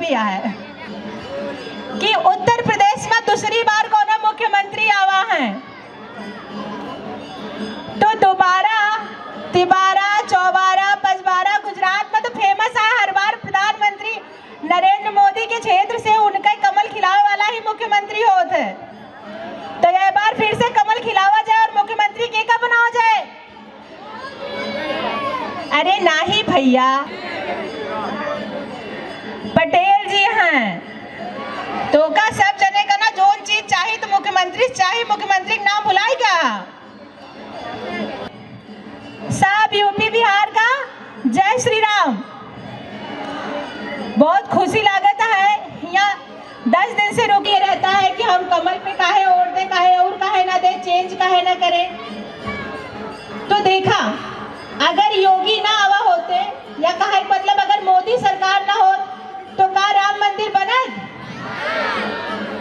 पिया है कि उत्तर प्रदेश में दूसरी बार कौन मुख्यमंत्री आवा है, तो दोबारा तिबारा चौबारा पचबारा गुजरात में तो फेमस है, हर बार प्रधानमंत्री नरेंद्र मोदी के क्षेत्र से उनका कमल खिलावे वाला ही मुख्यमंत्री होता है। तो यह बार फिर से कमल खिलावा जाए और मुख्यमंत्री के का बनाया जाए? अरे नहीं भैया, पटेल जी हैं तो का सब जने का ना जोन चीज चाहिए तो मुख्यमंत्री चाहिए, मुख्यमंत्री का नाम भुलाई क्या? सब यूपी बिहार का जय श्री राम। बहुत खुशी लागत है, यहाँ 10 दिन से रुके रहता है कि हम कमल पे काहे ओढ़ दे, काहे और काहे ना दे, चेंज काहे ना करें। तो देखा अगर योगी ना आवा होते या कहे मतलब अगर मोदी सरकार ना हो तो का राम मंदिर बनत,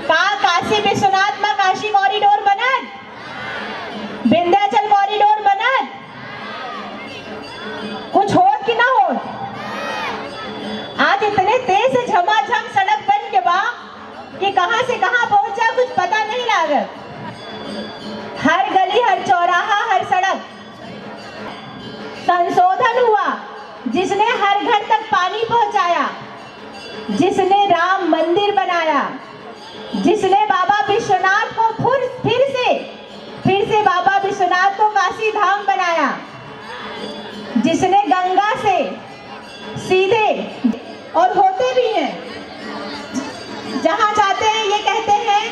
का काशी विश्वनाथ में काशी कॉरिडोर बनत, विंध्याचल कॉरिडोर बनत, कुछ हो कि ना हो? आज इतने तेज से झमाझम सड़क बन के बा कि कहां से कहां पहुंच जाए कुछ पता नहीं लागत। हर गली हर चौराहा हर सड़क संशोधन हुआ, जिसने हर घर तक पानी पहुंचाया, जिसने राम मंदिर बनाया, जिसने बाबा विश्वनाथ को फिर से बाबा विश्वनाथ को काशी धाम बनाया, जिसने गंगा से सीधे और होते भी हैं जहां जाते हैं ये कहते हैं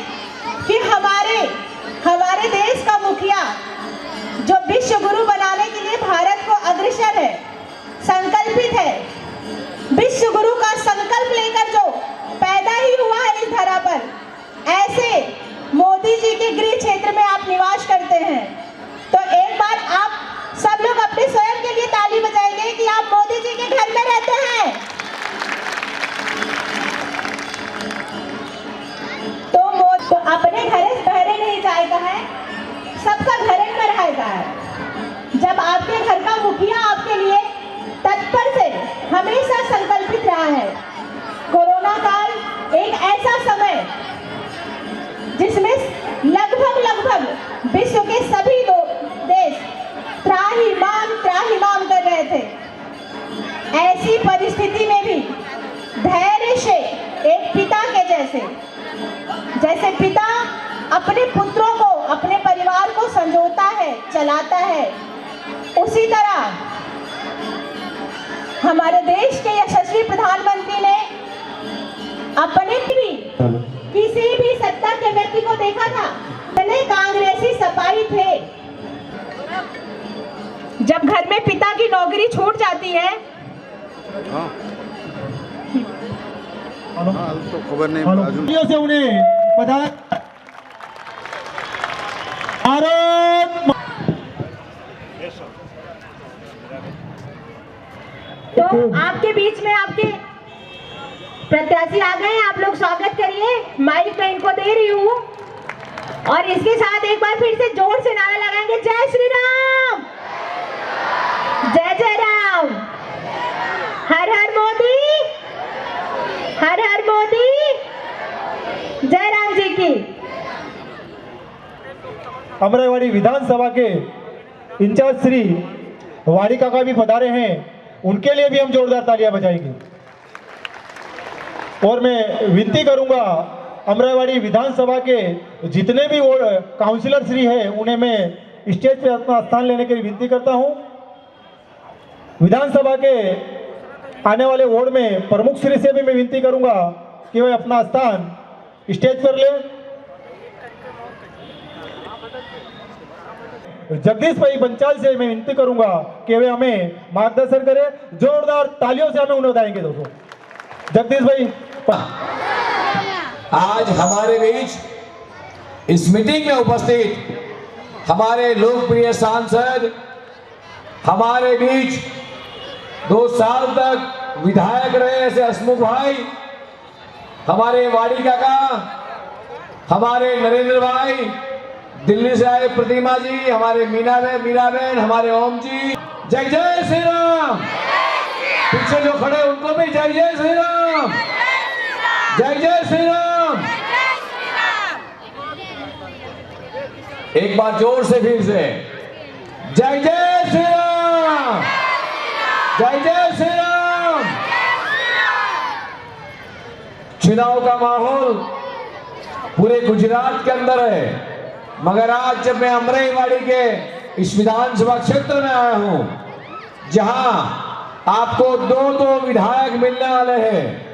कि हमारे देश का मुखिया जो विश्व गुरु बनाने के लिए भारत को अग्रसर है, संकल्पित है, विश्व गुरु का संकल्प लेकर जो पैदा ही हुआ है इस धरा पर, ऐसे मोदी जी के गृह क्षेत्र में आप निवास करते हैं। तो एक बार आप सब लोग अपने स्वयं के लिए ताली बजाएंगे कि आप मोदी जी के घर में रहते हैं। तो अपने घर से बहरे नहीं जाएगा है, सबका घर में रहेगा है। जब आपके घर का मुखिया आपके लिए तत्पर से हमेशा संकल्पित रहा है। कोरोना काल एक ऐसा समय जिसमें लगभग विश्व के सभी देश त्राहिमाम कर रहे थे। ऐसी परिस्थिति में भी धैर्य से एक पिता के जैसे पिता अपने पुत्रों को, अपने परिवार को संजोता है, चलाता है, उसी तरह हमारे देश के यशस्वी प्रधानमंत्री ने अपने भी किसी भी सत्ता के व्यक्ति को देखा था, इतने कांग्रेसी सपाही थे। जब घर में पिता की नौकरी छूट जाती है तो खबर नहीं से उन्हें तो आपके बीच में आपके प्रत्याशी आ गए, आप लोग स्वागत करिए। माइक मैं इनको दे रही हूँ और इसके साथ एक बार फिर से जोर से नारा लगाएंगे, जय श्री राम, जय जय राम, हर हर मोदी, हर हर मोदी, जय राम जी की। अमराईवाड़ी विधानसभा के इंचार्ज श्री वाड़ी काका भी पधारे हैं, उनके लिए भी हम जोरदार तालियां बजाएंगे। और मैं विनती करूंगा अमराईवाड़ी विधानसभा के जितने भी काउंसिलर श्री हैं उन्हें मैं स्टेज पे अपना स्थान लेने की विनती करता हूं। विधानसभा के आने वाले वार्ड में प्रमुख श्री से भी मैं विनती करूंगा कि वह अपना स्थान स्टेज पर ले। जगदीश भाई बंचाल से मैं विनती करूंगा कि वे हमें मार्गदर्शन करें। जोरदार तालियों से हमें उन्हें बताएंगे दोस्तों। जगदीश भाई, आज हमारे बीच इस मीटिंग में उपस्थित हमारे लोकप्रिय सांसद, हमारे बीच 2 साल तक विधायक रहे ऐसे हसमुख भाई, हमारे वाड़ी काका, हमारे नरेंद्र भाई, दिल्ली से आए प्रतिमा जी, हमारे मीरा बहन, हमारे ओम जी, जय जय श्री राम। पीछे जो खड़े उनको भी जय जय श्री राम। जय जय श्री राम। एक बार जोर से फिर से जय जय श्री राम, जय जय श्री राम। चुनाव का माहौल पूरे गुजरात के अंदर है, मगर आज जब मैं अमराईवाड़ी के इस विधानसभा क्षेत्र में आया हूं, जहां आपको दो विधायक मिलने वाले हैं।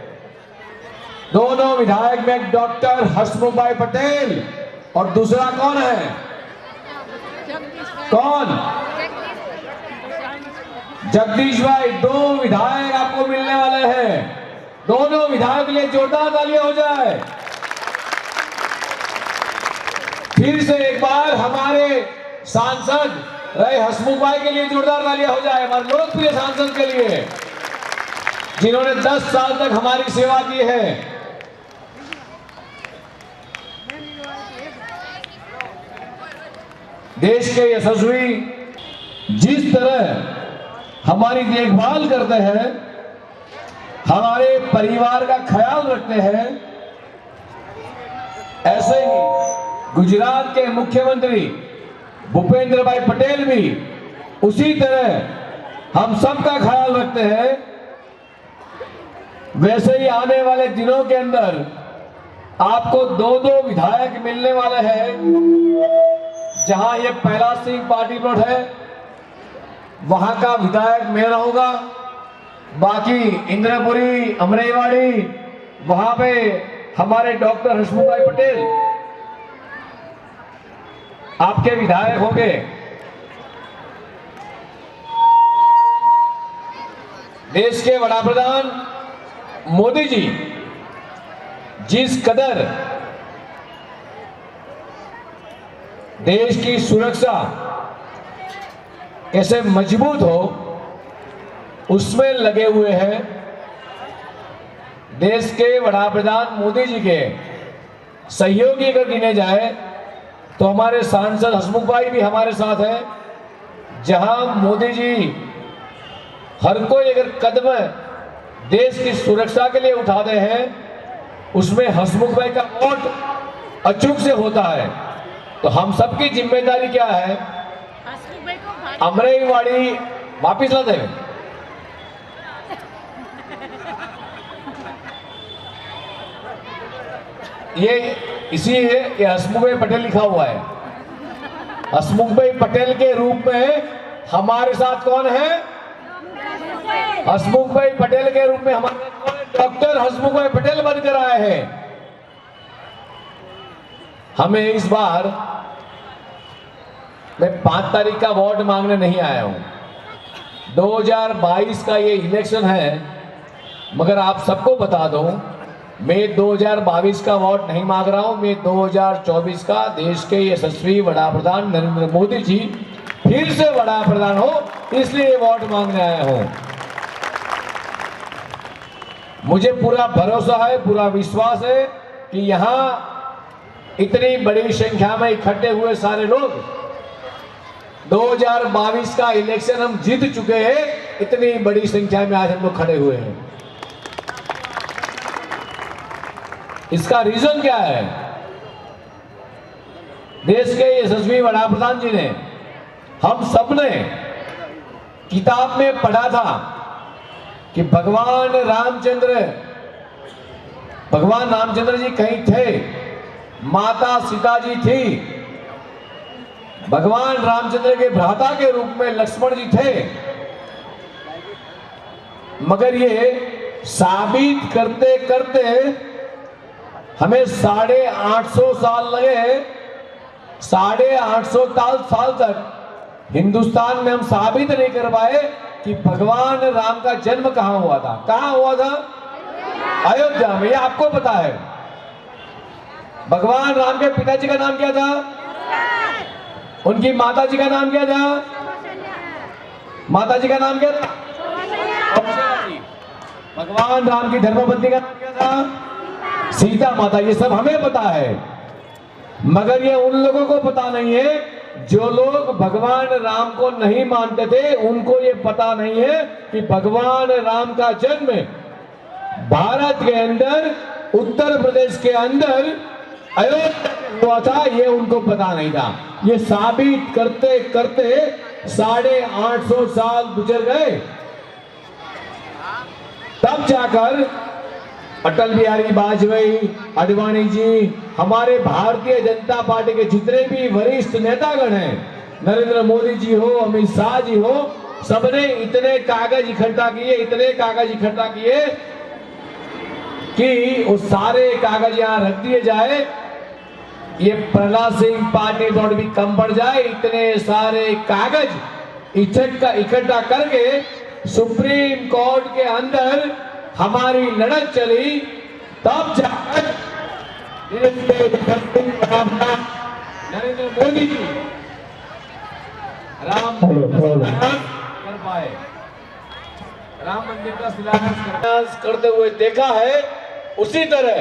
दोनों विधायक में डॉक्टर हसमुख भाई पटेल और दूसरा कौन है? कौन? जगदीश भाई। दो विधायक आपको मिलने वाले हैं। दोनों विधायक के लिए जोरदार तालियां हो जाए। फिर से एक बार हमारे सांसद रहे हसमुख भाई के लिए जोरदार तालियां हो जाए, हमारे लोकप्रिय सांसद के लिए, जिन्होंने 10 साल तक हमारी सेवा की है। देश के यशस्वी जिस तरह हमारी देखभाल करते हैं, हमारे परिवार का ख्याल रखते हैं, ऐसे ही गुजरात के मुख्यमंत्री भूपेंद्र भाई पटेल भी उसी तरह हम सबका ख्याल रखते हैं। वैसे ही आने वाले दिनों के अंदर आपको दो विधायक मिलने वाले हैं। जहां ये पहला सिंह पार्टी प्लॉट है, वहां का विधायक मैं रहूंगा। बाकी इंद्रपुरी, अमराईवाड़ी, वहां पे हमारे डॉक्टर हसमुख भाई पटेल आपके विधायक होंगे। देश के वड़ा प्रधान मोदी जी जिस कदर देश की सुरक्षा कैसे मजबूत हो उसमें लगे हुए हैं। देश के वड़ा प्रधान मोदी जी के सहयोगी अगर गिने जाए तो हमारे सांसद हसमुख भाई भी हमारे साथ हैं। जहां मोदी जी हर कोई अगर कदम देश की सुरक्षा के लिए उठाते हैं, उसमें हसमुख भाई का वोट अचूक से होता है। तो हम सबकी जिम्मेदारी क्या है? अमराईवाड़ी वापिस ला दे। ये इसी है, ये हसमुख भाई पटेल लिखा हुआ है। हसमुख भाई पटेल के रूप में हमारे साथ कौन है? हसमुख भाई पटेल के रूप में हमारे साथ कौन है? डॉक्टर हसमुख भाई पटेल बनकर आए हैं। हमें इस बार मैं 5 तारीख का वोट मांगने नहीं आया हूं। 2022 का ये इलेक्शन है, मगर आप सबको बता दूं, मैं 2022 का वोट नहीं मांग रहा हूं। मैं 2024 का देश के यशस्वी वड़ा प्रधान नरेंद्र मोदी जी फिर से वड़ा प्रधान हो, इसलिए वोट मांगने आया हूं। मुझे पूरा भरोसा है, पूरा विश्वास है कि यहां इतनी बड़ी संख्या में इकट्ठे हुए सारे लोग 2022 का इलेक्शन हम जीत चुके हैं। इतनी बड़ी संख्या में आज हम लोग खड़े हुए हैं। इसका रीजन क्या है? देश के यशस्वी वड़ा प्रधान जी ने, हम सब ने किताब में पढ़ा था कि भगवान रामचंद्र जी कहीं थे, माता सीता जी थी, भगवान रामचंद्र के भ्राता के रूप में लक्ष्मण जी थे। मगर ये साबित करते करते हमें 850 साल लगे। 850 साल तक हिंदुस्तान में हम साबित नहीं कर पाए कि भगवान राम का जन्म कहां हुआ था। कहां हुआ था? अयोध्या में। ये आपको पता है। भगवान राम के पिताजी का नाम क्या था? उनकी माता जी का नाम क्या था? माता जी का नाम क्या था? भगवान राम की धर्मपत्नी का नाम क्या था? सीता माता। ये सब हमें पता है, मगर ये उन लोगों को पता नहीं है जो लोग भगवान राम को नहीं मानते थे। उनको ये पता नहीं है कि भगवान राम का जन्म भारत के अंदर उत्तर प्रदेश के अंदर अयोध्या हुआ था, ये उनको पता नहीं था। ये साबित करते करते 850 साल गुजर गए, तब जाकर अटल बिहारी वाजपेयी, आडवाणी जी, हमारे भारतीय जनता पार्टी के जितने भी वरिष्ठ नेतागण हैं, नरेंद्र मोदी जी हो, अमित शाह जी हो, सबने इतने कागज इकट्ठा किए कि वो सारे कागज यहां रख दिए जाए। ये प्रहलाद सिंह पाटिल थोड़ी भी कम पड़ जाए, इतने सारे कागज इकट्ठा करके सुप्रीम कोर्ट के अंदर हमारी लड़त चली, तब जाकर नरेंद्र मोदी जी राम कर पाए, राम मंदिर का शिलान्यास करते हुए देखा है। उसी तरह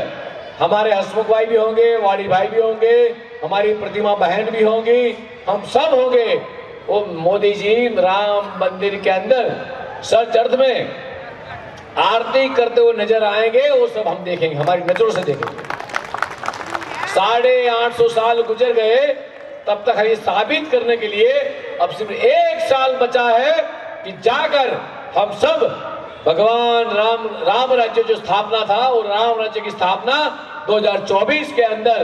हमारे हसमुख भाई भी होंगे, वाड़ी भाई भी होंगे, हमारी प्रतिमा बहन भी होंगी, हम सब होंगे। वो मोदी जी राम मंदिर के अंदर सच अर्थ में आरती करते हुए नजर आएंगे, वो सब हम देखेंगे, हमारी नजरों से देखेंगे। 850 साल गुजर गए, तब तक ये साबित करने के लिए अब सिर्फ 1 साल बचा है कि जाकर हम सब भगवान राम राज्य जो स्थापना था, वो राम राज्य की स्थापना 2024 के अंदर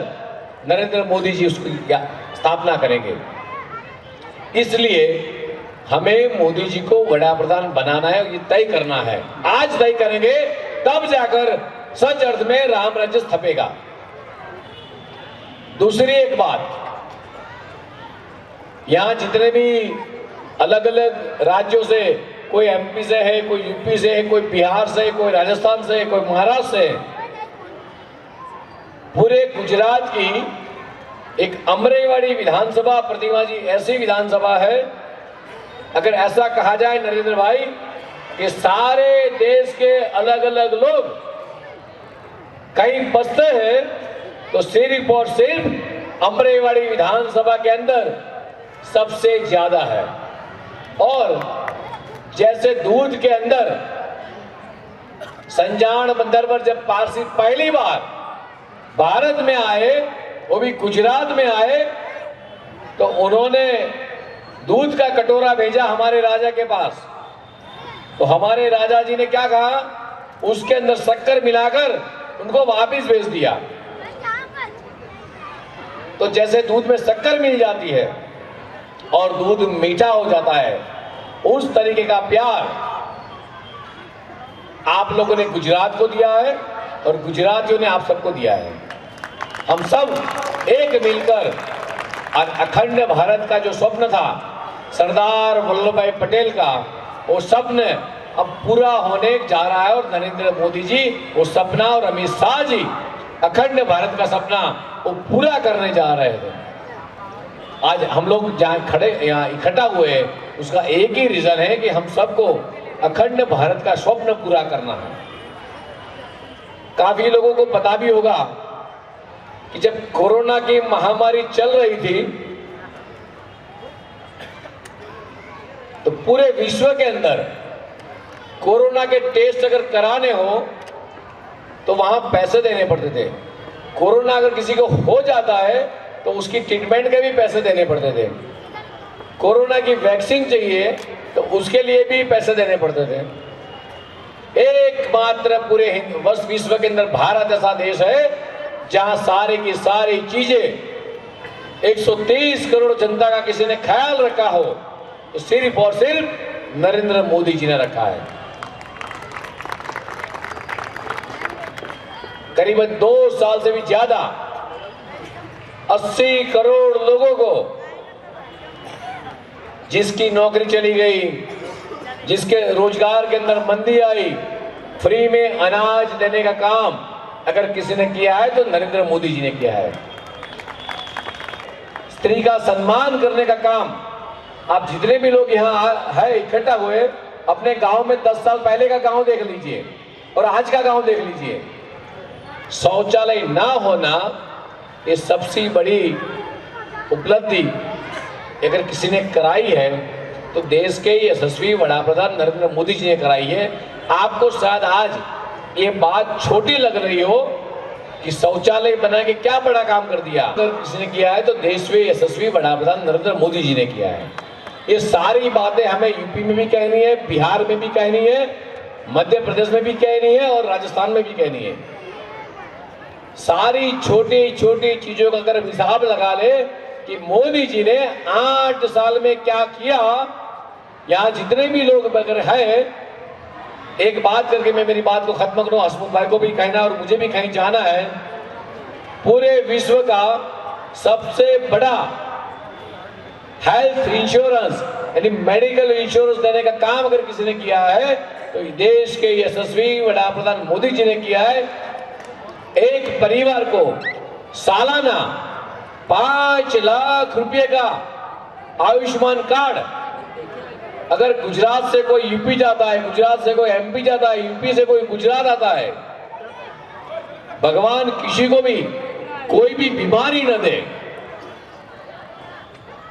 नरेंद्र मोदी जी उसकी स्थापना करेंगे। इसलिए हमें मोदी जी को वड़ा प्रधान बनाना है, ये तय करना है। आज तय करेंगे, तब जाकर सच अर्थ में राम राज्य स्थपेगा। दूसरी एक बात, यहां जितने भी अलग अलग राज्यों से, कोई एमपी से है, कोई यूपी से है, कोई बिहार से, कोई राजस्थान से, कोई महाराष्ट्र से, पूरे गुजरात की एक अमरेवाड़ी विधानसभा प्रतिमा जी ऐसी विधानसभा है, अगर ऐसा कहा जाए नरेंद्र भाई कि सारे देश के अलग अलग लोग कहीं बसते हैं, तो सिर्फ और सिर्फ अमरेवाड़ी विधानसभा के अंदर सबसे ज्यादा है। और जैसे दूध के अंदर संजान बंदर पर जब पारसी पहली बार भारत में आए, वो भी गुजरात में आए, तो उन्होंने दूध का कटोरा भेजा हमारे राजा के पास। तो हमारे राजा जी ने क्या कहा, उसके अंदर शक्कर मिलाकर उनको वापस भेज दिया। तो जैसे दूध में शक्कर मिल जाती है और दूध मीठा हो जाता है, उस तरीके का प्यार आप लोगों ने गुजरात को दिया है और गुजरातियों ने आप सबको दिया है। हम सब एक मिलकर अखंड भारत का जो स्वप्न था सरदार वल्लभ भाई पटेल का, वो सपने अब पूरा होने जा रहा है। और नरेंद्र मोदी जी वो सपना, और अमित शाह जी अखंड भारत का सपना वो पूरा करने जा रहे थे। आज हम लोग जहाँ खड़े यहाँ इकट्ठा हुए, उसका एक ही रीजन है कि हम सबको अखंड भारत का स्वप्न पूरा करना है। काफी लोगों को पता भी होगा कि जब कोरोना की महामारी चल रही थी, तो पूरे विश्व के अंदर कोरोना के टेस्ट अगर कराने हो तो वहां पैसे देने पड़ते थे। कोरोना अगर किसी को हो जाता है तो उसकी ट्रीटमेंट के भी पैसे देने पड़ते थे। कोरोना की वैक्सीन चाहिए तो उसके लिए भी पैसे देने पड़ते थे। एकमात्र पूरे विश्व के अंदर भारत ऐसा देश है जहां सारी की सारी चीजें 130 करोड़ जनता का किसी ने ख्याल रखा हो तो सिर्फ और सिर्फ नरेंद्र मोदी जी ने रखा है। करीबन 2 साल से भी ज्यादा 80 करोड़ लोगों को जिसकी नौकरी चली गई, जिसके रोजगार के अंदर मंदी आई, फ्री में अनाज देने का काम अगर किसी ने किया है तो नरेंद्र मोदी जी ने किया है। स्त्री का सम्मान करने का काम, आप जितने भी लोग यहाँ है इकट्ठा हुए, अपने गांव में 10 साल पहले का गांव देख लीजिए और आज का गांव देख लीजिए। शौचालय ना होना ये सबसे बड़ी उपलब्धि अगर किसी ने कराई है तो देश के यशस्वी वड़ा प्रधान नरेंद्र मोदी जी ने कराई है। आपको शायद आज ये बात छोटी लग रही हो, कि शौचालय बना के क्या बड़ा काम कर दिया। अगर किसी ने किया है तो देश में यशस्वी वडाप्रधान नरेंद्र मोदी जी ने किया है। ये सारी बातें हमें यूपी में भी कहनी है, बिहार में भी कहनी है, मध्य प्रदेश में भी कहनी है और राजस्थान में भी कहनी है। सारी छोटी छोटी चीजों का अगर हिसाब लगा ले कि मोदी जी ने 8 साल में क्या किया, यहाँ जितने भी लोग अगर हैं, एक बात करके मैं मेरी बात को खत्म करूं, हसमुख भाई को भी कहना और मुझे भी कहीं जाना है। पूरे विश्व का सबसे बड़ा हेल्थ इंश्योरेंस यानी मेडिकल इंश्योरेंस देने का काम अगर किसी ने किया है तो देश के यशस्वी वडाप्रधान मोदी जी ने किया है। एक परिवार को सालाना 5 लाख रुपए का आयुष्मान कार्ड, अगर गुजरात से कोई यूपी जाता है, गुजरात से कोई एमपी जाता है, यूपी से कोई गुजरात आता है, भगवान किसी को भी कोई भी बीमारी न दे।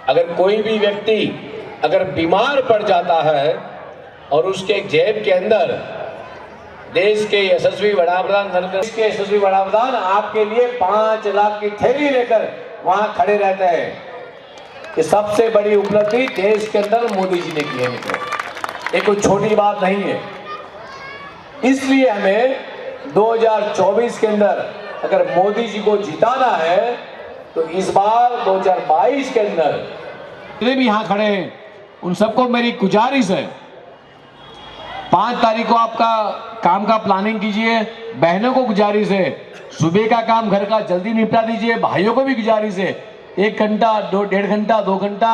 अगर कोई भी व्यक्ति अगर बीमार पड़ जाता है और उसके जेब के अंदर देश के यशस्वी वडाप्रधान आपके लिए 5 लाख की थैली लेकर वहां खड़े रहते हैं। ये सबसे बड़ी उपलब्धि देश के अंदर मोदी जी ने की है मित्रों, ये कोई छोटी बात नहीं है। इसलिए हमें 2024 के अंदर अगर मोदी जी को जिताना है तो इस बार 2022 के अंदर जितने भी यहाँ खड़े हैं उन सबको मेरी गुजारिश है, 5 तारीख को आपका काम का प्लानिंग कीजिए। बहनों को गुजारिश है, सुबह का काम घर का जल्दी निपटा दीजिए। भाइयों को भी गुजारिश है, 1 घंटा 1.5 घंटा 2 घंटा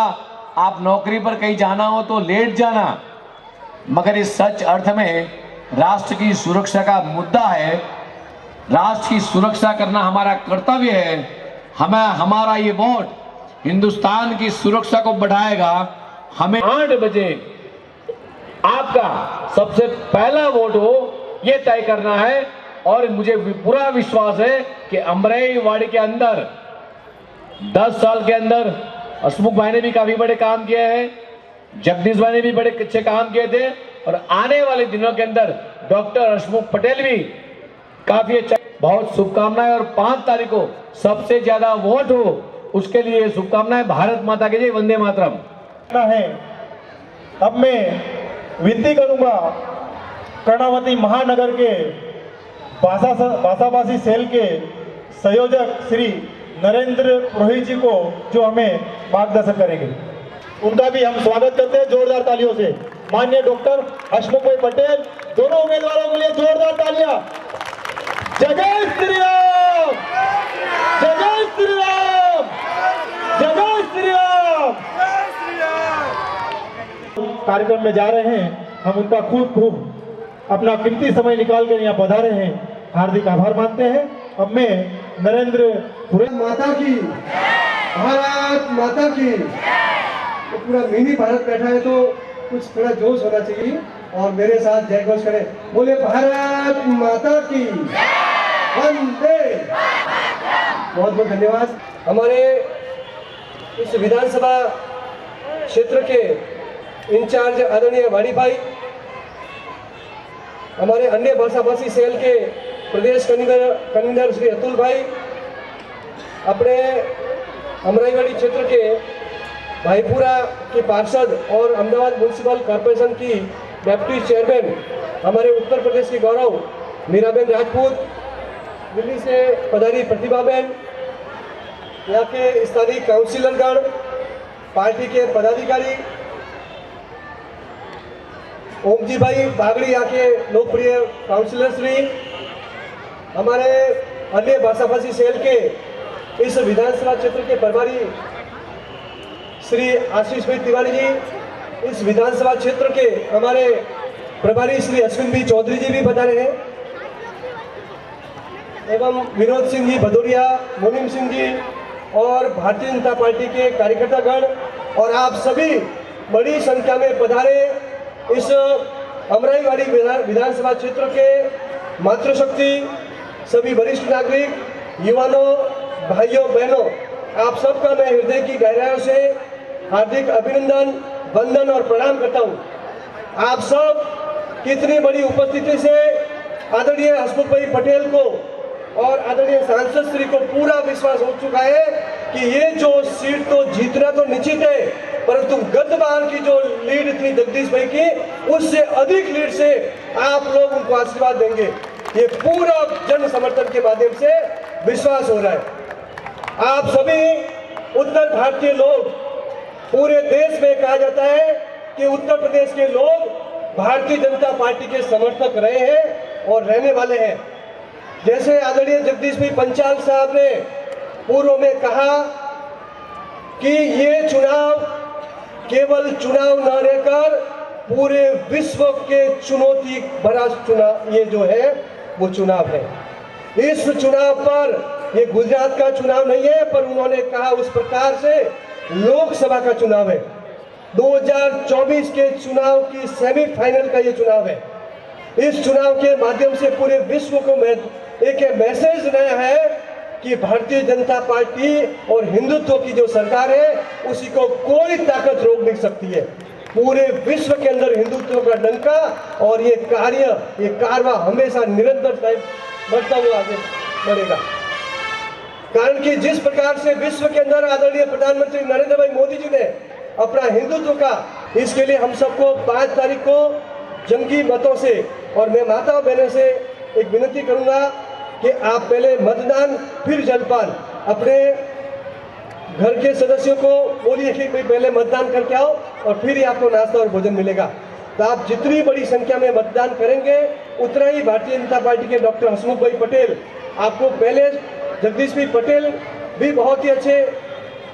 आप नौकरी पर कहीं जाना हो तो लेट जाना, मगर इस सच अर्थ में राष्ट्र की सुरक्षा का मुद्दा है। राष्ट्र की सुरक्षा करना हमारा कर्तव्य है। हमारा ये वोट हिंदुस्तान की सुरक्षा को बढ़ाएगा। हमें 8 बजे आपका सबसे पहला वोट हो ये तय करना है और मुझे पूरा विश्वास है कि अमराईवाड़ी के अंदर 10 साल के अंदर हसमुख भाई ने भी काफी बड़े काम किए हैं, जगदीश भाई ने भी बड़े अच्छे काम किए थे और आने वाले दिनों के अंदर डॉक्टर हसमुख पटेल भी काफी अच्छा। बहुत शुभकामनाएं और 5 तारीख को सबसे ज्यादा वोट हो उसके लिए शुभकामनाएं। भारत माता की जय, वंदे मातरम। अब मैं विनती करूंगा कर्णावती महानगर के भाषाभाषी सेल के संयोजक श्री नरेंद्र पुरोहित जी को, जो हमें मार्गदर्शन करेंगे, उनका भी हम स्वागत करते हैं जोरदार तालियों से। माननीय डॉक्टर हसमुख भाई पटेल, दोनों उम्मीदवारों के लिए जोरदार तालियां। जय जय श्री राम, जय जय श्री राम, जय जय श्री राम। कार्यक्रम में जा रहे हैं, हम उनका खूब अपना कीमती समय निकाल कर यहाँ पधारे हैं, हार्दिक आभार मानते हैं। अब मैं नरेंद्र माता की, भारत माता की, तो पूरा मिनी भारत बैठा है तो कुछ थोड़ा जोश होना चाहिए और मेरे साथ जय घोष करें, बोले भारत माता की, वंदे। बहुत बहुत धन्यवाद। हमारे इस विधानसभा क्षेत्र के इंचार्ज आदरणीय वाड़ी भाई, हमारे अन्य भाषाभाषी सेल के प्रदेश कन्वीनर श्री अतुल भाई, अपने अमराईवाड़ी क्षेत्र के भाईपुरा के पार्षद और अहमदाबाद म्यूनिसिपल कॉर्पोरेशन की डेप्यूटी चेयरमैन हमारे उत्तर प्रदेश की गौरव मीराबेन राजपूत, दिल्ली से पधारी प्रतिभाबेन, यहाँ के स्थानीय काउंसिलरगण, पार्टी के पदाधिकारी, ओमजी भाई बागड़ी यहाँ के लोकप्रिय काउंसिलर श्री, हमारे अन्य भाषाभाषी सेल के इस विधानसभा क्षेत्र के प्रभारी श्री आशीष भाई तिवारी जी, इस विधानसभा क्षेत्र के हमारे प्रभारी श्री अश्विन भाई चौधरी जी भी पधारे हैं, एवं विनोद सिंह जी भदौरिया, मुनीम सिंह जी और भारतीय जनता पार्टी के कार्यकर्तागण और आप सभी बड़ी संख्या में पधारे इस अमराईवाड़ी विधानसभा क्षेत्र के मातृशक्ति, सभी वरिष्ठ नागरिक, युवानों, भाइयों बहनों, आप सबका मैं हृदय की गहराइयों से हार्दिक अभिनंदन, वंदन और प्रणाम करता हूं। आप सब कितनी बड़ी उपस्थिति से आदरणीय हसमुख भाई पटेल को और आदरणीय सांसद श्री को पूरा विश्वास हो चुका है कि ये जो सीट तो जीतना तो निश्चित है, परंतु गत बार की जो लीड थी जगदीश भाई की, उससे अधिक लीड से आप लोग उनको आशीर्वाद देंगे, ये पूरा जन समर्थन के माध्यम से विश्वास हो रहा है। आप सभी उत्तर भारतीय लोग, पूरे देश में कहा जाता है कि उत्तर प्रदेश के लोग भारतीय जनता पार्टी के समर्थक रहे हैं और रहने वाले हैं। जैसे आदरणीय जगदीश भाई पंचाल साहब ने पूर्व में कहा कि ये चुनाव केवल चुनाव न रहकर पूरे विश्व के चुनौती भरा चुनाव, ये जो है वो चुनाव है। इस चुनाव पर, ये गुजरात का चुनाव नहीं है, पर उन्होंने कहा उस प्रकार से लोकसभा का चुनाव है। 2024 के चुनाव की सेमीफाइनल का ये चुनाव है। इस चुनाव के माध्यम से पूरे विश्व को एक मैसेज नया है कि भारतीय जनता पार्टी और हिंदुत्व की जो सरकार है, उसी को कोई ताकत रोक नहीं सकती है। पूरे विश्व के अंदर हिंदुत्व का डंका और ये कारवा हमेशा निरंतर बढ़ता हुआ आगे बढ़ेगा। कारण कि जिस प्रकार से विश्व के अंदर आदरणीय प्रधानमंत्री नरेंद्र भाई मोदी जी ने अपना हिंदुत्व का, इसके लिए हम सबको 5 तारीख को जंगी मतों से, और मैं माता बहनों से एक विनती करूंगा कि आप पहले मतदान फिर जलपान, अपने घर के सदस्यों को बोलिए कि भाई पहले मतदान करके आओ और फिर ही आपको नाश्ता और भोजन मिलेगा। तो आप जितनी बड़ी संख्या में मतदान करेंगे, उतना ही भारतीय जनता पार्टी के डॉक्टर हसमुख भाई पटेल, आपको पहले जगदीश भाई पटेल भी बहुत ही अच्छे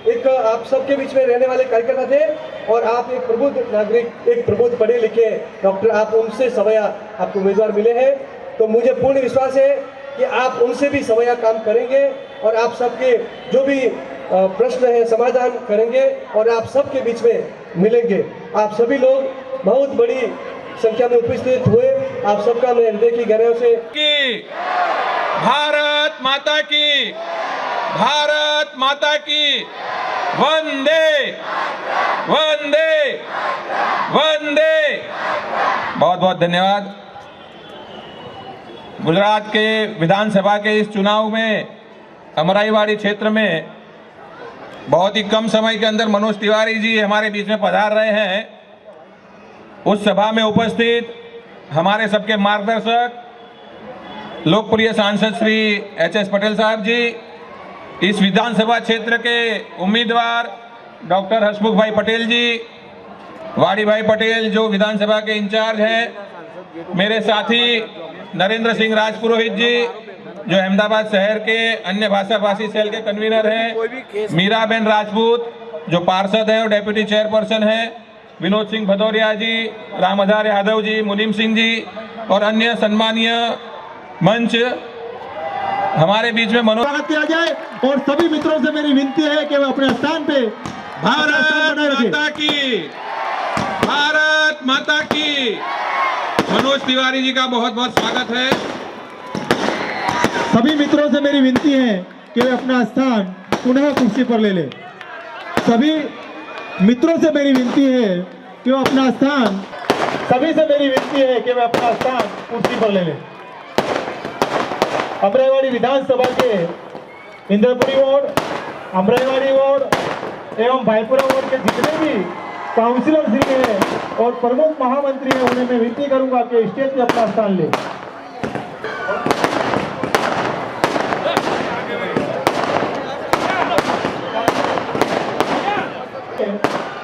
एक आप सबके बीच में रहने वाले कार्यकर्ता थे, और आप एक प्रबुद्ध नागरिक, एक प्रबुद्ध पढ़े लिखे डॉक्टर, आप उनसे सवैया आपको उम्मीदवार मिले हैं। तो मुझे पूर्ण विश्वास है कि आप उनसे भी सवैया काम करेंगे और आप सबके जो भी प्रश्न है समाधान करेंगे और आप सबके बीच में मिलेंगे। आप सभी लोग बहुत बड़ी संख्या में उपस्थित हुए, आप सबका मैं हृदय की गहराइयों से भारत माता की, भारत माता की, वंदे वंदे वंदे। बहुत बहुत धन्यवाद। गुजरात के विधानसभा के इस चुनाव में अमराईवाड़ी क्षेत्र में बहुत ही कम समय के अंदर मनोज तिवारी जी हमारे बीच में पधार रहे हैं। उस सभा में उपस्थित हमारे सबके मार्गदर्शक लोकप्रिय सांसद श्री एच.एस. पटेल साहब जी, इस विधानसभा क्षेत्र के उम्मीदवार डॉक्टर हसमुख भाई पटेल जी, वाड़ी भाई पटेल जो विधानसभा के इंचार्ज हैं, मेरे साथी नरेंद्र सिंह राजपुरोहित जी जो अहमदाबाद शहर के अन्य भाषा भाषी सेल के कन्वीनर हैं, मीराबेन राजपूत जो पार्षद है और डेप्यूटी चेयरपर्सन है, विनोद सिंह भदौरिया जी, रामधार यादव जी, मुनीम सिंह जी और अन्य सम्मानीय मंच हमारे बीच में स्वागत किया जाए। और सभी मित्रों से मेरी विनती है कि वे अपने स्थान पे भारत माता की, भारत माता की। मनोज तिवारी जी का बहुत बहुत स्वागत है। सभी मित्रों से मेरी विनती है कि वे अपना स्थान पुनः कुर्सी पर ले लें। सभी मित्रों से मेरी विनती है कि वे अपना स्थान, सभी से मेरी विनती है कि वे अपना स्थान कुर्सी पर ले लें। अमराईवाड़ी विधानसभा के इंद्रपुरी वार्ड, अमराईवाड़ी वार्ड एवं भाईपुरा वार्ड के जितने भी काउंसिलर श्री हैं और प्रमुख महामंत्री हैं, उन्हें मैं विनती करूंगा कि स्टेज पे अपना स्थान लें।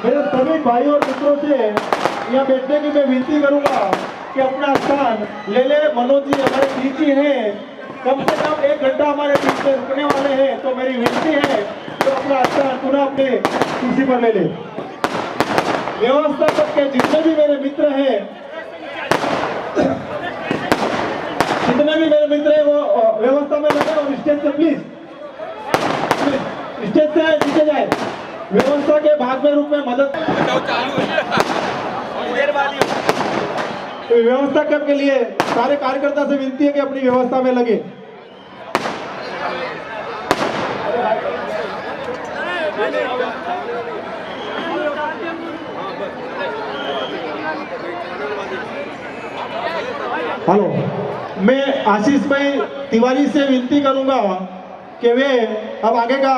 मेरे सभी भाई और मित्रों से यहाँ बैठने की मैं विनती करूंगा कि अपना स्थान ले ले। मनोज जी हमारे बीच ही हैं, कम से कम 1 घंटा हमारे बीच में रुकने वाले हैं, तो मेरी विनती है तो अपना स्थान पुनः अपने कुर्सी पर ले ले। व्यवस्था के जितने भी मेरे मित्र हैं, जितने भी मेरे मित्र हैं वो व्यवस्था में लगे और स्टेज से प्लीज स्टेज से नीचे जाए। व्यवस्था के भाग में रूप में मदद व्यवस्था के लिए सारे कार्यकर्ता से विनती है कि अपनी व्यवस्था में लगे। हेलो, मैं आशीष भाई तिवारी से विनती करूंगा कि वे अब आगे का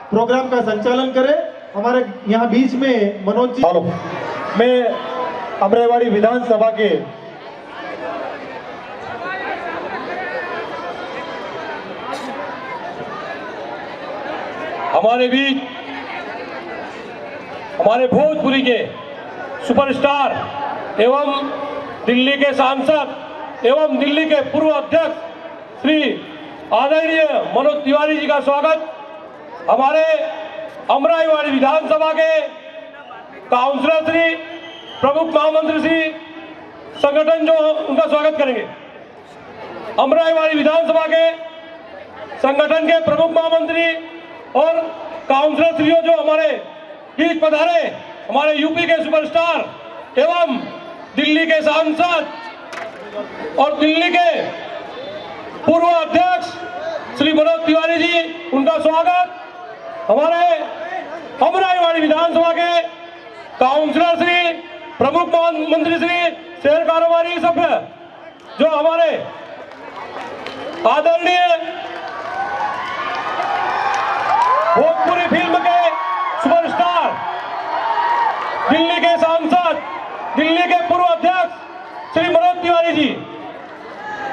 प्रोग्राम का संचालन करें। हमारे यहाँ बीच में मनोज जी। हेलो, मैं अमराईवाड़ी विधानसभा के हमारे बीच हमारे भोजपुरी के सुपरस्टार एवं दिल्ली के सांसद एवं दिल्ली के पूर्व अध्यक्ष श्री आदरणीय मनोज तिवारी जी का स्वागत हमारे अमराईवाड़ी विधानसभा के काउंसलर श्री प्रमुख महामंत्री श्री संगठन जो उनका स्वागत करेंगे। अमराईवाड़ी विधानसभा के संगठन के प्रमुख महामंत्री और काउंसलर श्रीओ जो हमारे बीच पधारे, हमारे यूपी के सुपरस्टार एवं दिल्ली के सांसद और दिल्ली के पूर्व अध्यक्ष श्री मनोज तिवारी जी, उनका स्वागत। हमारे अमराईवाड़ी विधानसभा के काउंसलर श्री प्रमुख मंत्री श्री शहर कारोबारी सभ्य जो हमारे आदरणीय भोजपुरी फिल्म के सुपरस्टार दिल्ली के सांसद दिल्ली के पूर्व अध्यक्ष श्री मनोज तिवारी जी,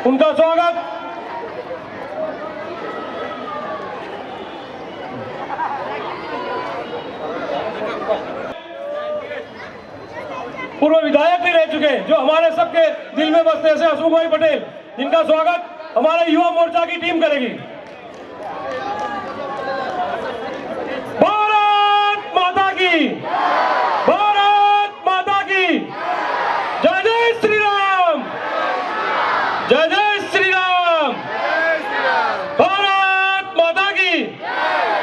उनका स्वागत। पूर्व विधायक भी रह चुके जो हमारे सबके दिल में बसते हैं हसमुख भाई पटेल, जिनका स्वागत हमारे युवा मोर्चा की टीम करेगी। भारत माता की, भारत माता की जय जय श्री राम, जय जय श्री राम, भारत माता की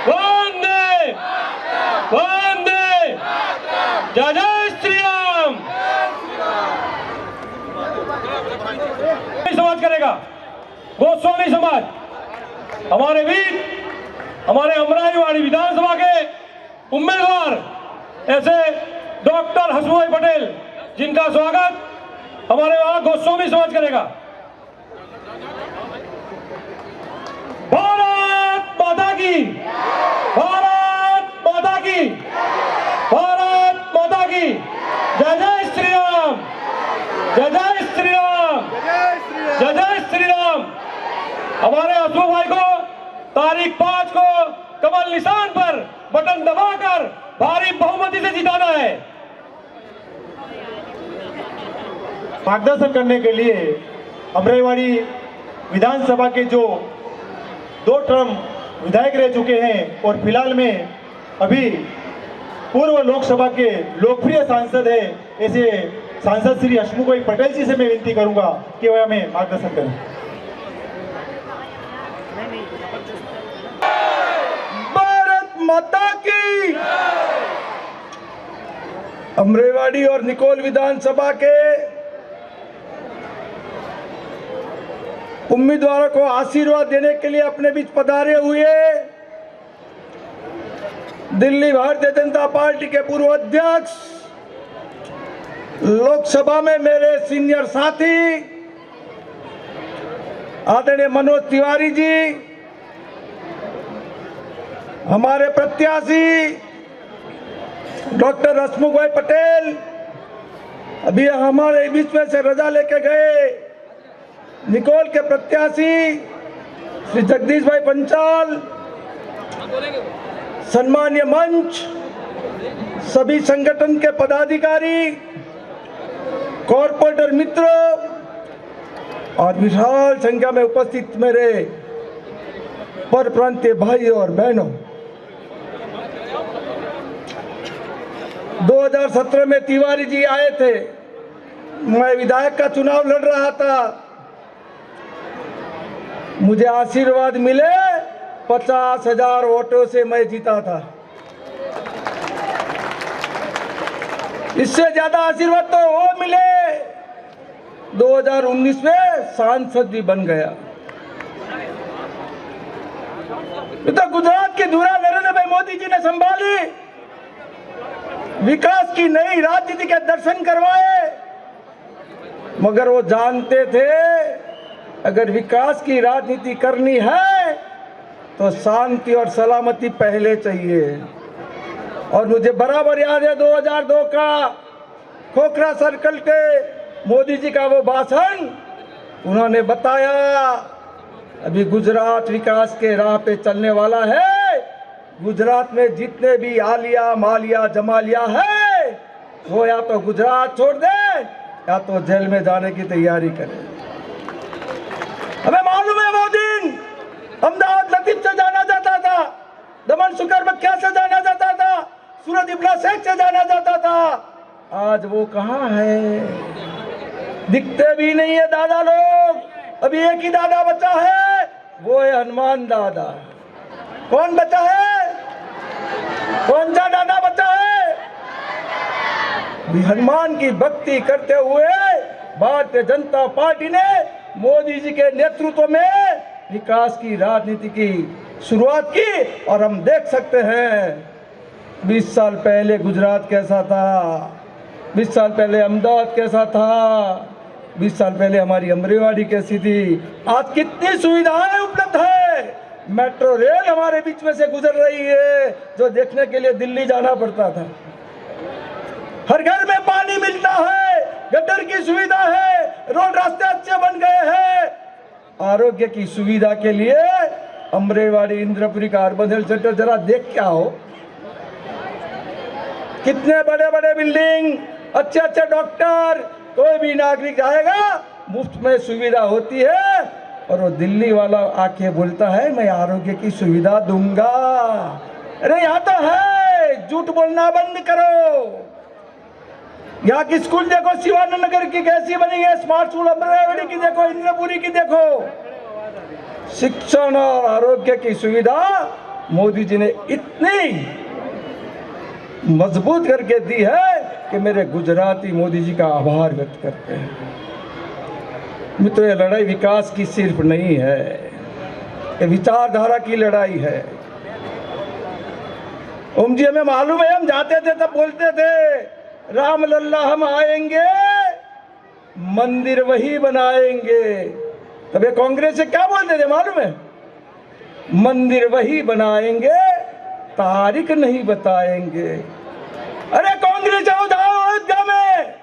वंदे वंदे, जय जय श्री राम। समाज करेगा गोस्वामी समाज, हमारे बीच हमारे अमराईवाड़ी विधानसभा के उम्मीदवार ऐसे डॉक्टर हसमुख भाई पटेल, जिनका स्वागत हमारे वहां गोस्वामी समाज करेगा। भारत माता की, भारत माता की, भारत माता की जय जय श्री राम, जय जय श्री राम, जय जय श्री राम। हमारे हसमुख भाई को तारीख 5 को कमल निशान पर बटन दबाकर भारी बहुमति से जिताना है। मार्गदर्शन करने के लिए अमराईवाड़ी विधानसभा के जो 2 टर्म विधायक रह चुके हैं और फिलहाल में अभी पूर्व लोकसभा के लोकप्रिय सांसद है, ऐसे सांसद श्री हसमुख भाई पटेल जी से मैं विनती करूंगा कि वह हमें मार्गदर्शन करें। भारत माता की। अमराईवाड़ी और निकोल विधानसभा के उम्मीदवारों को आशीर्वाद देने के लिए अपने बीच पधारे हुए दिल्ली भारतीय जनता पार्टी के पूर्व अध्यक्ष, लोकसभा में मेरे सीनियर साथी आदरणीय मनोज तिवारी जी, हमारे प्रत्याशी डॉक्टर हसमुख भाई पटेल, अभी हमारे बीच में से रजा लेके गए निकोल के प्रत्याशी श्री जगदीश भाई पंचाल, सम्मानीय मंच, सभी संगठन के पदाधिकारी, कॉर्पोरेटर मित्र और विशाल संख्या में उपस्थित मेरे पर प्रांतीय भाई और बहनों, 2017 में तिवारी जी आए थे, मैं विधायक का चुनाव लड़ रहा था, मुझे आशीर्वाद मिले 50,000 वोटों से मैं जीता था। इससे ज्यादा आशीर्वाद तो वो मिले 2019 में सांसद भी बन गया। तो गुजरात की धुरा नरेंद्र भाई मोदी जी ने संभाली, विकास की नई राजनीति के दर्शन करवाए, मगर वो जानते थे अगर विकास की राजनीति करनी है तो शांति और सलामती पहले चाहिए। और मुझे बराबर याद है 2002 का खोखरा सर्कल के मोदी जी का वो भाषण, उन्होंने बताया अभी गुजरात विकास के राह पे चलने वाला है। गुजरात में जितने भी आलिया मालिया जमालिया है वो या तो गुजरात छोड़ दे या तो जेल में जाने की तैयारी करे। हमें मालूम है वो दिन अहमदाबाद लतीफ से जाना जाता था, दमन शुक्र बख्या से जाना जाता था, सूरज इब्ला शेख से जाना जाता था। आज वो कहाँ है? दिखते भी नहीं है दादा लोग। अभी एक ही दादा बचा है, वो है हनुमान दादा। कौन बचा है? कौन सा दादा बचा है? हनुमान की भक्ति करते हुए भारतीय जनता पार्टी ने मोदी जी के नेतृत्व में विकास की राजनीति की शुरुआत की। और हम देख सकते हैं 20 साल पहले गुजरात कैसा था, 20 साल पहले अहमदाबाद कैसा था, 20 साल पहले हमारी अमरेवाड़ी कैसी थी। आज कितनी सुविधाएं उपलब्ध है। मेट्रो रेल हमारे बीच में से गुजर रही है, जो देखने के लिए दिल्ली जाना पड़ता था। हर घर में पानी मिलता है, गटर की सुविधा है, रोड रास्ते अच्छे बन गए हैं। आरोग्य की सुविधा के लिए अमरेवाड़ी इंद्रपुरी का अर्बन हेल्थ सेंटर जरा देख क्या हो, कितने बड़े बड़े बिल्डिंग, अच्छे अच्छे डॉक्टर, कोई भी नागरिक आएगा मुफ्त में सुविधा होती है। और वो दिल्ली वाला आके बोलता है मैं आरोग्य की सुविधा दूंगा। अरे यहाँ तो है, झूठ बोलना बंद करो। यहाँ की स्कूल देखो, शिवानंद नगर की कैसी बनी है, स्मार्ट स्कूल अमरेवाड़ी की देखो, इंद्रपुरी की देखो। शिक्षण और आरोग्य की सुविधा मोदी जी ने इतनी मजबूत करके दी है कि मेरे गुजराती मोदी जी का आभार व्यक्त करते हैं। मित्रों, ये लड़ाई विकास की सिर्फ नहीं है, ये विचारधारा की लड़ाई है। ओम जी, हमें मालूम है, हम जाते थे तब बोलते थे राम लल्ला हम आएंगे मंदिर वही बनाएंगे। तब ये कांग्रेस से क्या बोलते थे मालूम है? मंदिर वही बनाएंगे, तारीख नहीं बताएंगे। अरे कांग्रेस आओ जाओ अयोध्या में,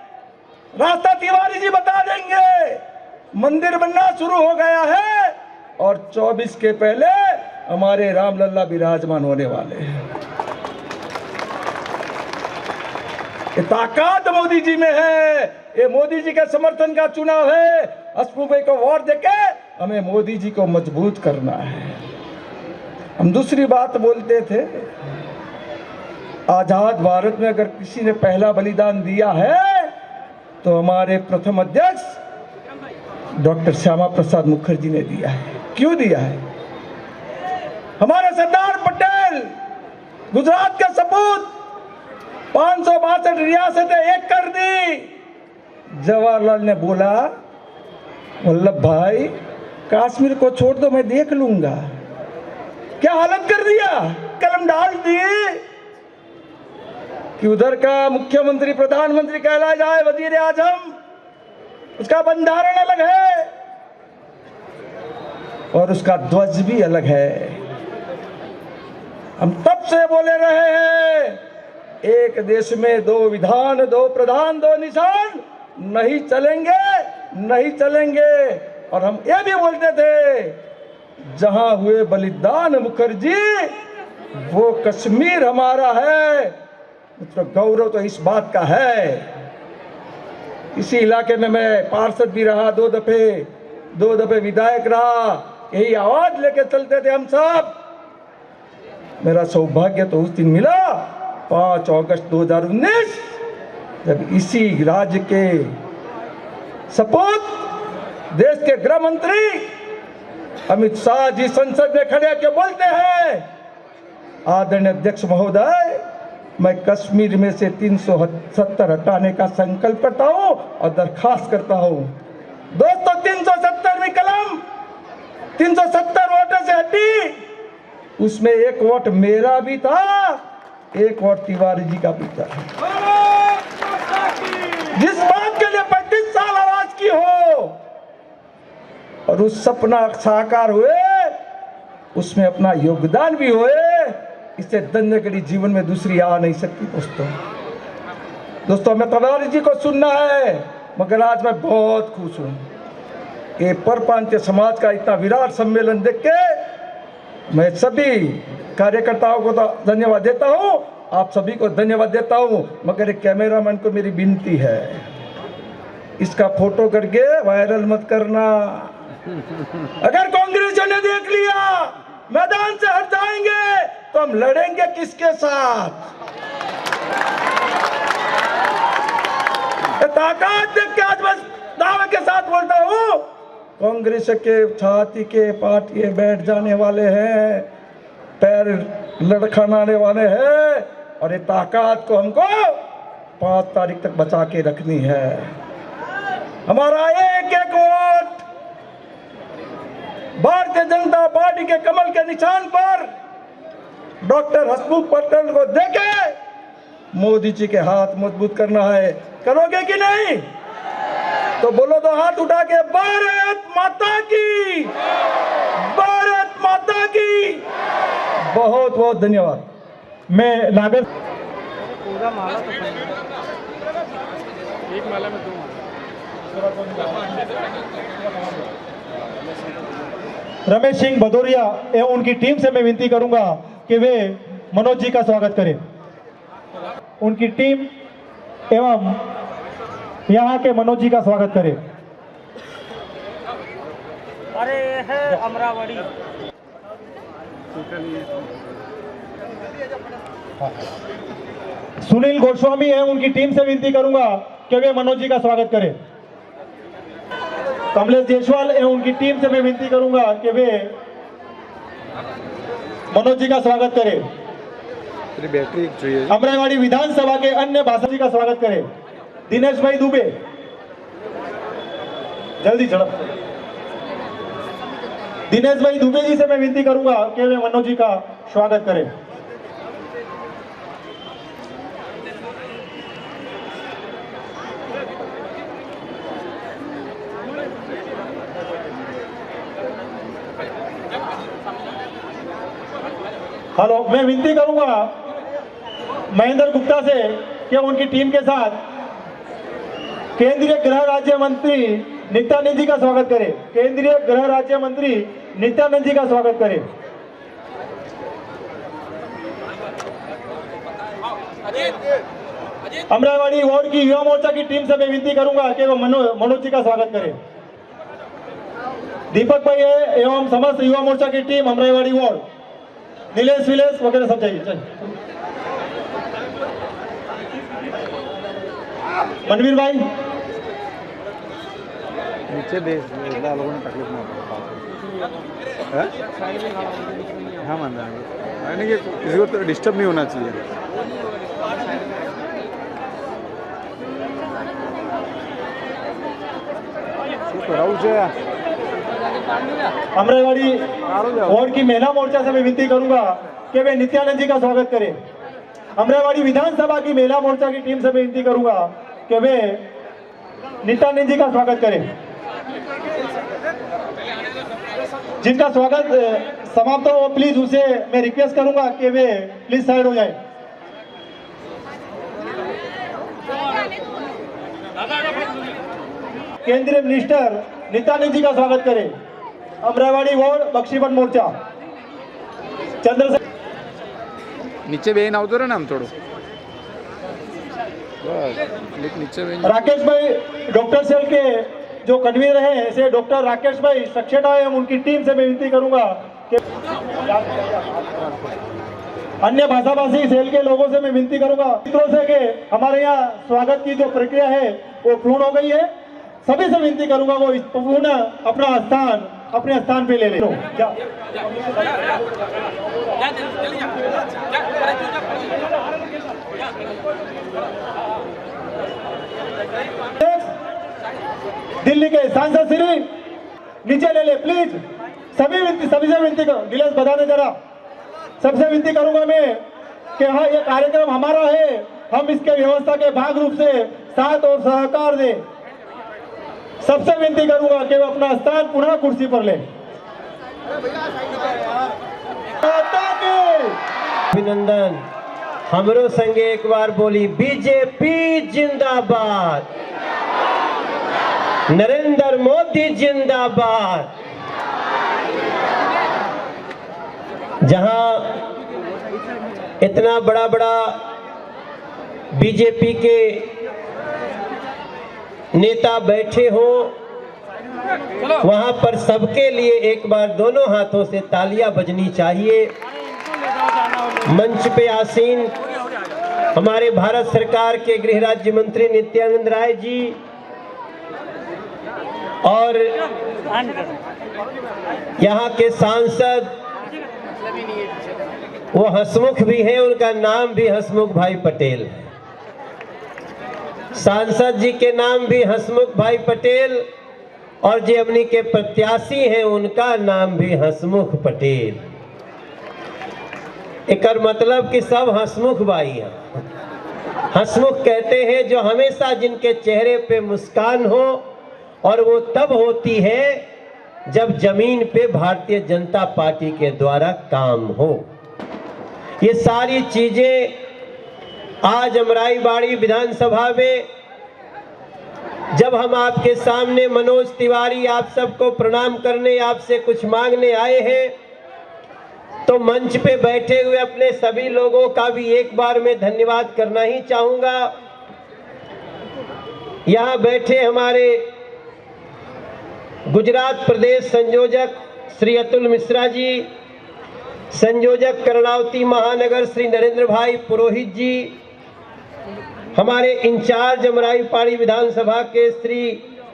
रास्ता तिवारी जी बता देंगे। मंदिर बनना शुरू हो गया है और 24 के पहले हमारे रामलल्ला विराजमान होने वाले हैं। ये ताकत मोदी जी में है, ये मोदी जी के समर्थन का चुनाव है। हसमुख भाई को वोट देके हमें मोदी जी को मजबूत करना है। हम दूसरी बात बोलते थे, आजाद भारत में अगर किसी ने पहला बलिदान दिया है तो हमारे प्रथम अध्यक्ष डॉक्टर श्यामा प्रसाद मुखर्जी ने दिया है। क्यों दिया है? हमारे सरदार पटेल गुजरात के सपूत 562 रियासतें एक कर दी। जवाहरलाल ने बोला वल्लभ भाई कश्मीर को छोड़ दो, मैं देख लूंगा। क्या हालत कर दिया, कलम डाल दी कि उधर का मुख्यमंत्री प्रधानमंत्री कहला जाए वजीर आजम, उसका बंधारण अलग है और उसका ध्वज भी अलग है। हम तब से बोले रहे हैं एक देश में दो विधान, दो प्रधान, दो निशान नहीं चलेंगे, नहीं चलेंगे। और हम ये भी बोलते थे जहां हुए बलिदान मुखर्जी वो कश्मीर हमारा है। तो गौरव तो इस बात का है। इसी इलाके में मैं पार्षद भी रहा, दो दफे विधायक रहा। यही आवाज लेके चलते थे हम सब। मेरा सौभाग्य तो उस दिन मिला 5 अगस्त 2019 जब इसी राज्य के सपूत देश के गृह मंत्री अमित शाह जी संसद में खड़े होकर बोलते हैं, आदरणीय अध्यक्ष महोदय, मैं कश्मीर में से 370 हटाने का संकल्प करता हूं और दरखास्त करता हूं। दोस्तों 370वीं कलम 370 वोटों से हटी। उसमें एक वोट मेरा भी था, एक वोट तिवारी जी का भी था। जिस बात के लिए 35 साल आवाज की और उस सपना साकार हुए, उसमें अपना योगदान भी हुए, इससे धन्य घड़ी जीवन में दूसरी आ नहीं सकती। दोस्तों हमें तिवारी जी को सुनना है, मगर आज मैं बहुत खुश हूँ। ये परप्रांतीय समाज का इतना विराट सम्मेलन देख के मैं सभी कार्यकर्ताओं को तो धन्यवाद देता हूँ, आप सभी को धन्यवाद देता हूँ। मगर एक कैमरामैन को मेरी विनती है, इसका फोटो करके वायरल मत करना। अगर कांग्रेसियों ने देख लिया मैदान से हट जाएंगे तो हम लड़ेंगे किसके साथ? ताकत देख के आज बस दावे के साथ बोलता हूँ, कांग्रेस के छाती के पाटिए बैठ जाने वाले हैं, पैर लड़खड़ाने वाले हैं, और ये ताकत को हमको 5 तारीख तक बचा के रखनी है। हमारा एक एक वोट भारतीय जनता पार्टी के कमल के निशान पर डॉक्टर हसमुख पटेल को देके मोदी जी के हाथ मजबूत करना है। करोगे कि नहीं? तो बोलो तो हाथ उठा के, भारत माता की, भारत माता की। बहुत बहुत धन्यवाद। मैं नागर रमेश सिंह भदौरिया एवं उनकी टीम से मैं विनती करूंगा कि वे मनोज जी का स्वागत करें। उनकी टीम एवं यहाँ के मनोज जी का स्वागत करें। अरे है अमरावती। सुनील गोस्वामी एवं उनकी टीम से विनती करूंगा कि वे मनोज जी का स्वागत करें। कमलेश जायसवाल एवं उनकी टीम से मैं विनती करूंगा कि वे मनोज जी का स्वागत करें। बैटरी चाहिए। अमराईवाड़ी विधानसभा के अन्य भाषा जी का स्वागत करें। दिनेश भाई दुबे, जल्दी झड़प। दिनेश भाई दुबे जी से मैं विनती करूंगा कि वे मनोज जी का स्वागत करें। हेलो, मैं विनती करूंगा महेंद्र गुप्ता से कि उनकी टीम के साथ केंद्रीय गृह राज्य मंत्री नित्यानंद जी का स्वागत करें। केंद्रीय गृह राज्य मंत्री नित्यानंद जी का स्वागत करें। अमराईवाड़ी वार्ड की युवा मोर्चा की टीम से मैं विनती करूंगा कि वो मनोज जी का स्वागत करें। दीपक भाई है एवं समस्त युवा मोर्चा की टीम अमराईवाड़ी वार्ड, नीलेश विलेश वगैरह सब चाहिए। मनवीर भाई नीचे बेस लोगों ने तकलीफ ना हाँ मान रहे हैं, किसी को तो डिस्टर्ब नहीं होना चाहिए। अमराईवाड़ी वार्ड की महिला मोर्चा से मैं विनती करूंगा कि वे नित्यानंद जी का स्वागत करें। अमराईवाड़ी विधानसभा की महिला मोर्चा की टीम से मैं विनती करूंगा कि वे नित्यानंद जी का स्वागत करें। जिनका स्वागत समाप्त हो प्लीज उसे मैं रिक्वेस्ट करूंगा कि वे प्लीज साइड हो जाए। केंद्रीय मिनिस्टर नित्यानंद जी का स्वागत करें। अमराईवाड़ी वार्ड बख्शीपट मोर्चा चंद्रशेखर नीचे बेन आवतो ना आम थोडं नीचे राकेश भाई डॉक्टर सेल के जो कन्वीनर हैं ऐसे डॉक्टर राकेश भाई सक्सेना है, उनकी टीम से मैं विनती करूंगा कि अन्य भाषाभाषी सेल के लोगों से मैं विनती करूंगा मित्रों से कि हमारे यहाँ स्वागत की जो प्रक्रिया है वो पूर्ण हो गई है। सभी से विनती करूंगा वो पूर्ण अपने स्थान पे ले ले। दिल्ली के सांसद श्री नीचे ले ले प्लीज। सभी से विनती करो। नीलेश बताने जरा, सबसे विनती करूंगा मैं कि हाँ ये कार्यक्रम हमारा है, हम इसके व्यवस्था के भाग रूप से साथ और सहकार दें। सबसे विनती करूंगा कि वो अपना स्थान पुनः कुर्सी पर ले। अभिनंदन। हमरो संगे एक बार बोली बीजेपी जिंदाबाद, नरेंद्र मोदी जिंदाबाद। जहां इतना बड़ा बड़ा बीजेपी के नेता बैठे हों, वहां पर सबके लिए एक बार दोनों हाथों से तालियां बजनी चाहिए। मंच पे आसीन हमारे भारत सरकार के गृह राज्य मंत्री नित्यानंद राय जी और यहाँ के सांसद वो हसमुख भी हैं, उनका नाम भी हसमुख भाई पटेल है। सांसद जी के नाम भी हसमुख भाई पटेल और जो हमनी के प्रत्याशी हैं उनका नाम भी हसमुख पटेल। एकर मतलब कि सब हसमुख भाई हैं। हसमुख कहते हैं जो हमेशा जिनके चेहरे पे मुस्कान हो, और वो तब होती है जब जमीन पे भारतीय जनता पार्टी के द्वारा काम हो। ये सारी चीजें आज अमराईवाड़ी विधानसभा में जब हम आपके सामने मनोज तिवारी आप सबको प्रणाम करने, आपसे कुछ मांगने आए हैं, तो मंच पे बैठे हुए अपने सभी लोगों का भी एक बार में धन्यवाद करना ही चाहूंगा। यहाँ बैठे हमारे गुजरात प्रदेश संयोजक श्री अतुल मिश्रा जी, संयोजक कर्णावती महानगर श्री नरेंद्र भाई पुरोहित जी, हमारे इंचार्ज अमराईवाड़ी विधानसभा के श्री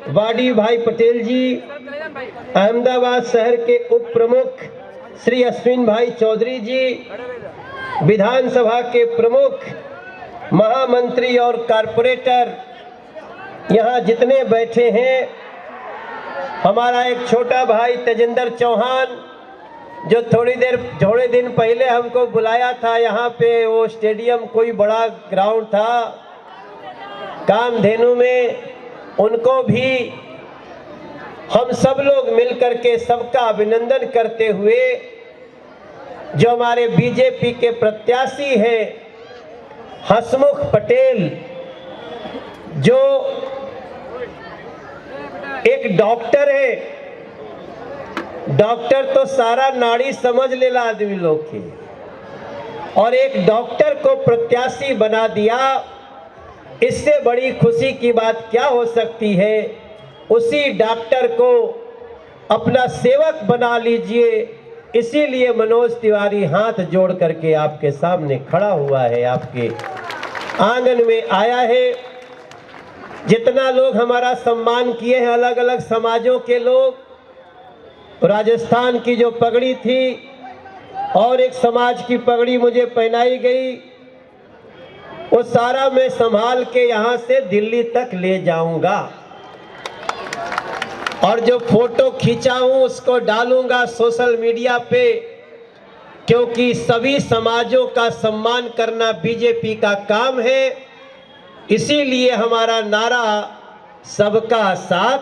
वाडी भाई पटेल जी, अहमदाबाद शहर के उप प्रमुख श्री अश्विन भाई चौधरी जी, विधानसभा के प्रमुख महामंत्री और कारपोरेटर यहाँ जितने बैठे हैं, हमारा एक छोटा भाई तेजेंद्र चौहान जो थोड़े दिन पहले हमको बुलाया था यहाँ पे, वो स्टेडियम कोई बड़ा ग्राउंड था कामधेनु में, उनको भी हम सब लोग मिलकर के सबका अभिनंदन करते हुए जो हमारे बीजेपी के प्रत्याशी हैं हसमुख पटेल, जो एक डॉक्टर है, डॉक्टर तो सारा नाड़ी समझ लेला आदमी लोग के, और एक डॉक्टर को प्रत्याशी बना दिया, इससे बड़ी खुशी की बात क्या हो सकती है। उसी डॉक्टर को अपना सेवक बना लीजिए। इसीलिए मनोज तिवारी हाथ जोड़ करके आपके सामने खड़ा हुआ है, आपके आंगन में आया है। जितना लोग हमारा सम्मान किए हैं, अलग अलग समाजों के लोग, राजस्थान की जो पगड़ी थी और एक समाज की पगड़ी मुझे पहनाई गई, वो सारा मैं संभाल के यहाँ से दिल्ली तक ले जाऊंगा, और जो फोटो खींचा हूं उसको डालूंगा सोशल मीडिया पे, क्योंकि सभी समाजों का सम्मान करना बीजेपी का काम है। इसीलिए हमारा नारा सबका साथ,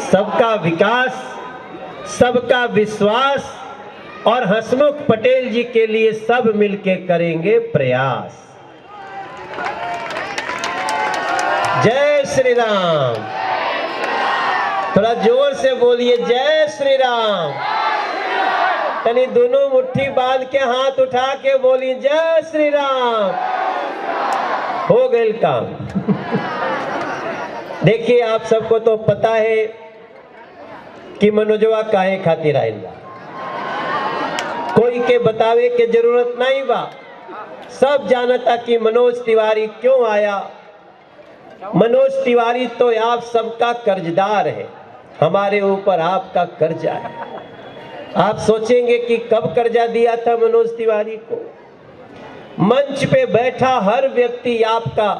सबका विकास, सबका विश्वास, और हसमुख पटेल जी के लिए सब मिलके करेंगे प्रयास। जय श्री राम। थोड़ा जोर से बोलिए जय श्री राम। तनी दोनों मुट्ठी बांध के हाथ उठा के बोलिए जय श्री राम। हो गए काम। देखिए आप सबको तो पता है कि मनोजवा काहे खातिर आइल बा, कोई के बतावे के जरूरत नहीं बा। सब जानता कि मनोज तिवारी क्यों आया। मनोज तिवारी तो आप सबका कर्जदार है, हमारे ऊपर आपका कर्जा है। आप सोचेंगे कि कब कर्जा दिया था मनोज तिवारी को। मंच पे बैठा हर व्यक्ति आपका,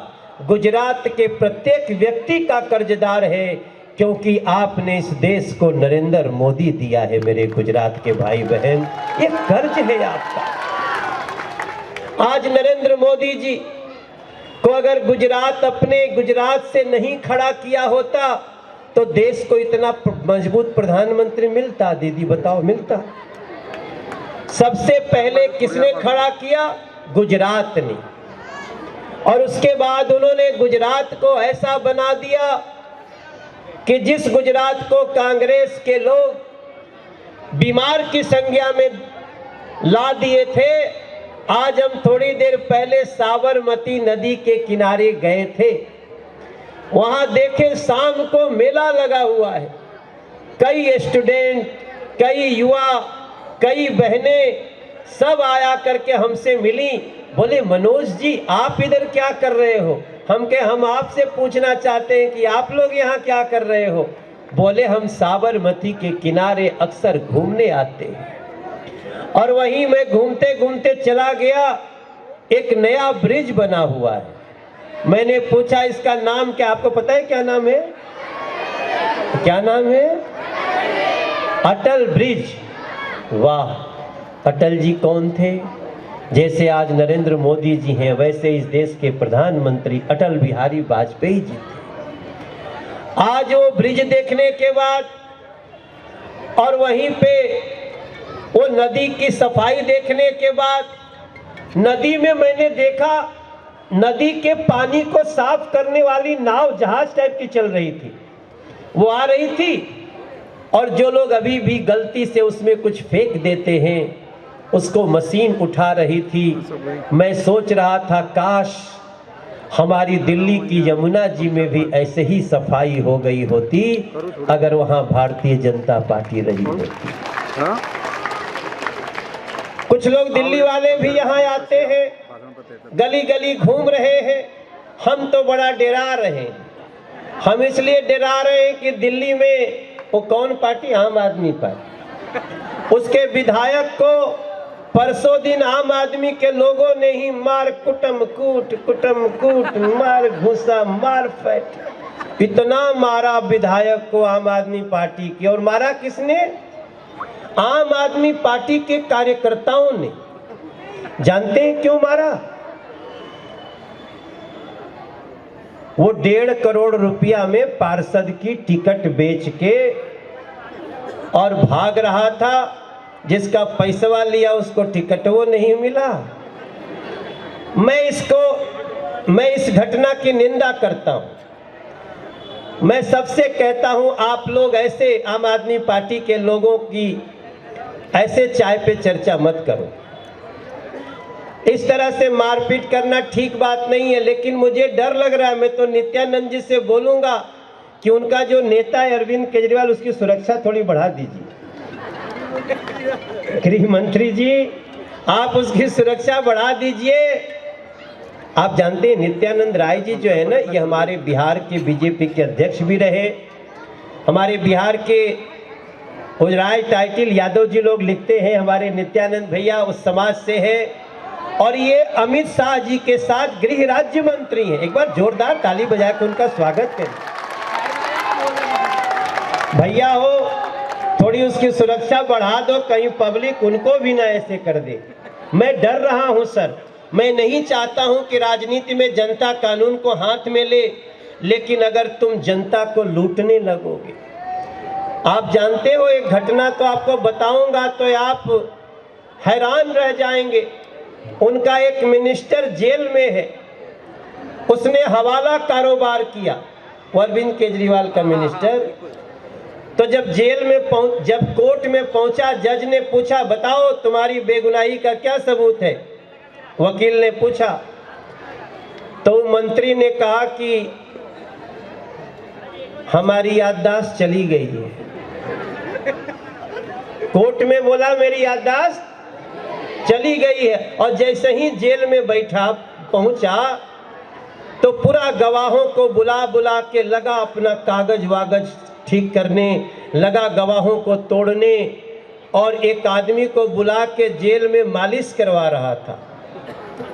गुजरात के प्रत्येक व्यक्ति का कर्जदार है, क्योंकि आपने इस देश को नरेंद्र मोदी दिया है। मेरे गुजरात के भाई बहन, ये कर्ज है आपका। आज नरेंद्र मोदी जी को अगर गुजरात अपने गुजरात से नहीं खड़ा किया होता तो देश को इतना मजबूत प्रधानमंत्री मिलता? दीदी बताओ, मिलता? सबसे पहले किसने खड़ा किया? गुजरात ने। और उसके बाद उन्होंने गुजरात को ऐसा बना दिया कि जिस गुजरात को कांग्रेस के लोग बीमार की संज्ञा में ला दिए थे, आज हम थोड़ी देर पहले साबरमती नदी के किनारे गए थे। वहां देखे शाम को मेला लगा हुआ है। कई स्टूडेंट, कई युवा, कई बहनें सब आया करके हमसे मिली। बोले मनोज जी आप इधर क्या कर रहे हो? हम आपसे पूछना चाहते हैं कि आप लोग यहाँ क्या कर रहे हो? बोले हम साबरमती के किनारे अक्सर घूमने आते हैं। और वहीं मैं घूमते घूमते चला गया, एक नया ब्रिज बना हुआ है। मैंने पूछा इसका नाम क्या? आपको पता है क्या नाम है? क्या नाम है? अटल ब्रिज। वाह, अटल जी कौन थे? जैसे आज नरेंद्र मोदी जी हैं, वैसे इस देश के प्रधानमंत्री अटल बिहारी वाजपेयी जी थे। आज वो ब्रिज देखने के बाद और वहीं पे वो नदी की सफाई देखने के बाद, नदी में मैंने देखा नदी के पानी को साफ करने वाली नाव जहाज टाइप की चल रही थी। वो आ रही थी और जो लोग अभी भी गलती से उसमें कुछ फेंक देते हैं, उसको मशीन उठा रही थी। मैं सोच रहा था काश हमारी दिल्ली की यमुना जी में भी ऐसे ही सफाई हो गई होती अगर वहां भारतीय जनता पार्टी रही होती। कुछ लोग दिल्ली वाले भी यहाँ आते हैं, गली गली घूम रहे हैं। हम तो बड़ा डरा रहे हैं। हम इसलिए डरा रहे हैं कि दिल्ली में वो कौन पार्टी? आम आदमी पार्टी। उसके विधायक को परसों दिन आम आदमी के लोगों ने ही मार कुटम कूट मार घुसा मार फैट, इतना मारा विधायक को आम आदमी पार्टी की। और मारा किसने? आम आदमी पार्टी के कार्यकर्ताओं ने। जानते हैं क्यों मारा? वो 1.5 करोड़ रुपया में पार्षद की टिकट बेच के और भाग रहा था। जिसका पैसा लिया उसको टिकट वो नहीं मिला। मैं इस घटना की निंदा करता हूं। मैं सबसे कहता हूं आप लोग ऐसे आम आदमी पार्टी के लोगों की ऐसे चाय पे चर्चा मत करो। इस तरह से मारपीट करना ठीक बात नहीं है। लेकिन मुझे डर लग रहा है, मैं तो नित्यानंद जी से बोलूंगा कि उनका जो नेता है अरविंद केजरीवाल, उसकी सुरक्षा थोड़ी बढ़ा दीजिए। गृह मंत्री जी आप उसकी सुरक्षा बढ़ा दीजिए। आप जानते हैं नित्यानंद राय जी जो है ना, ये हमारे बिहार के बीजेपी के अध्यक्ष भी रहे। हमारे बिहार के राय टाइटिल यादव जी लोग लिखते हैं, हमारे नित्यानंद भैया उस समाज से है। और ये अमित शाह जी के साथ गृह राज्य मंत्री हैं। एक बार जोरदार ताली बजाकर उनका स्वागत करें। भैया हो, थोड़ी उसकी सुरक्षा बढ़ा दो, कहीं पब्लिक उनको भी ना ऐसे कर दे। मैं डर रहा हूं सर। मैं नहीं चाहता हूं कि राजनीति में जनता कानून को हाथ में ले, लेकिन अगर तुम जनता को लूटने लगोगे, आप जानते हो एक घटना तो आपको बताऊंगा तो आप हैरान रह जाएंगे। उनका एक मिनिस्टर जेल में है, उसने हवाला कारोबार किया, अरविंद केजरीवाल का मिनिस्टर। तो जब जेल में जब कोर्ट में पहुंचा, जज ने पूछा बताओ तुम्हारी बेगुनाही का क्या सबूत है? वकील ने पूछा तो मंत्री ने कहा कि हमारी याददाश्त चली गई है। कोर्ट में बोला मेरी याददाश्त चली गई है। और जैसे ही जेल में पहुंचा तो पूरा गवाहों को बुला बुला के लगा अपना कागज वागज ठीक करने लगा, गवाहों को तोड़ने, और एक आदमी को बुला के जेल में मालिश करवा रहा था।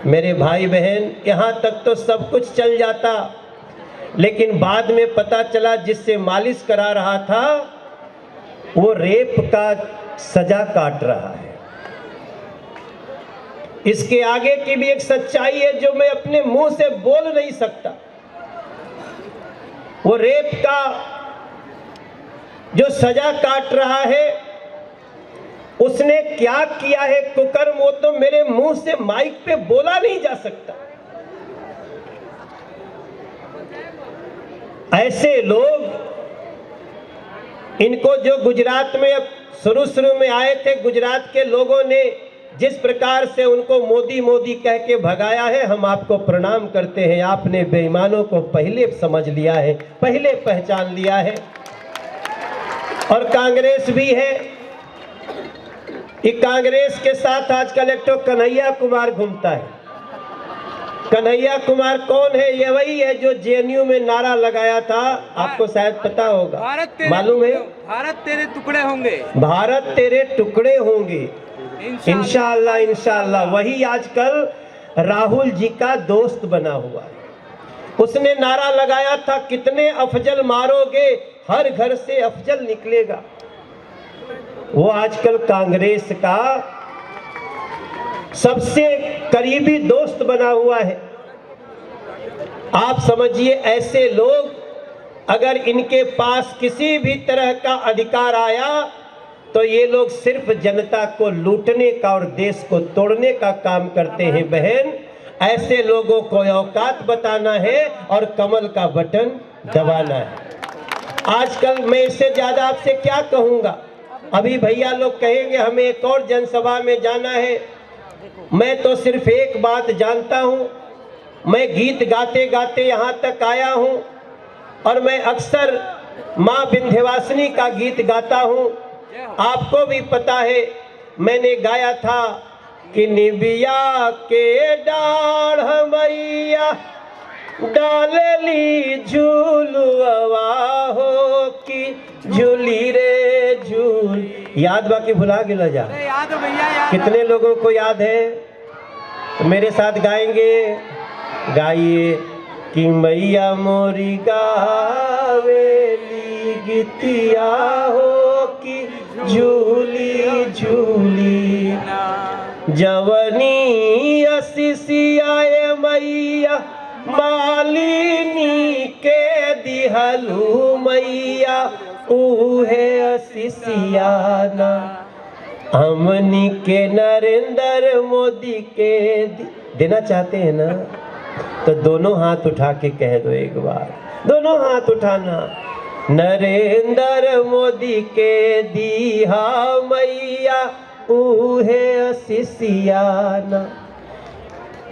मेरे भाई बहन, यहाँ तक तो सब कुछ चल जाता, लेकिन बाद में पता चला जिससे मालिश करा रहा था वो रेप का सजा काट रहा है। इसके आगे की भी एक सच्चाई है जो मैं अपने मुंह से बोल नहीं सकता। वो रेप का जो सजा काट रहा है उसने क्या किया है कुकर्म, वो तो मेरे मुंह से माइक पे बोला नहीं जा सकता। ऐसे लोग, इनको जो गुजरात में अब शुरू में आए थे, गुजरात के लोगों ने जिस प्रकार से उनको मोदी मोदी कह के भगाया है, हम आपको प्रणाम करते हैं। आपने बेईमानों को पहले समझ लिया है, पहले पहचान लिया है। और कांग्रेस भी है, कांग्रेस के साथ आजकल एक तो कन्हैया कुमार घूमता है। कन्हैया कुमार कौन है? ये वही है जो जेएनयू में नारा लगाया था, आपको शायद पता होगा, मालूम है? भारत तेरे टुकड़े होंगे, भारत तेरे टुकड़े होंगे, इंशाअल्लाह इंशाअल्लाह। वही आजकल राहुल जी का दोस्त बना हुआ है। उसने नारा लगाया था, कितने अफजल मारोगे, हर घर से अफजल निकलेगा। वो आजकल कांग्रेस का सबसे करीबी दोस्त बना हुआ है। आप समझिए, ऐसे लोग अगर इनके पास किसी भी तरह का अधिकार आया तो ये लोग सिर्फ जनता को लूटने का और देश को तोड़ने का काम करते हैं। बहन, ऐसे लोगों को औकात बताना है और कमल का बटन दबाना है। आजकल मैं इससे ज्यादा आपसे क्या कहूंगा। अभी भैया लोग कहेंगे हमें एक और जनसभा में जाना है। मैं तो सिर्फ एक बात जानता हूं, मैं गीत गाते गाते यहाँ तक आया हूं और मैं अक्सर माँ विंध्यवासिनी का गीत गाता हूं। आपको भी पता है, मैंने गाया था कि निबिया के डाढ़ मैया डालली झूलुआ हो कि झूली रे झूल। याद बाकी भुला गिला जा, याद है भैया, याद। कितने लोगों को याद है? तो मेरे साथ गाएंगे, गाइए कि मैया मोरी गावेली गीतिया हो कि झूली झूली जवनी असिसियाए मैया मालिनी के दिहलू मैया उहे असिसियाना हमनी के नरेंद्र मोदी के देना चाहते हैं ना, तो दोनों हाथ उठा के कह दो एक बार, दोनों हाथ उठाना। नरेंद्र मोदी के दीहा मैया उहे असिसियाना।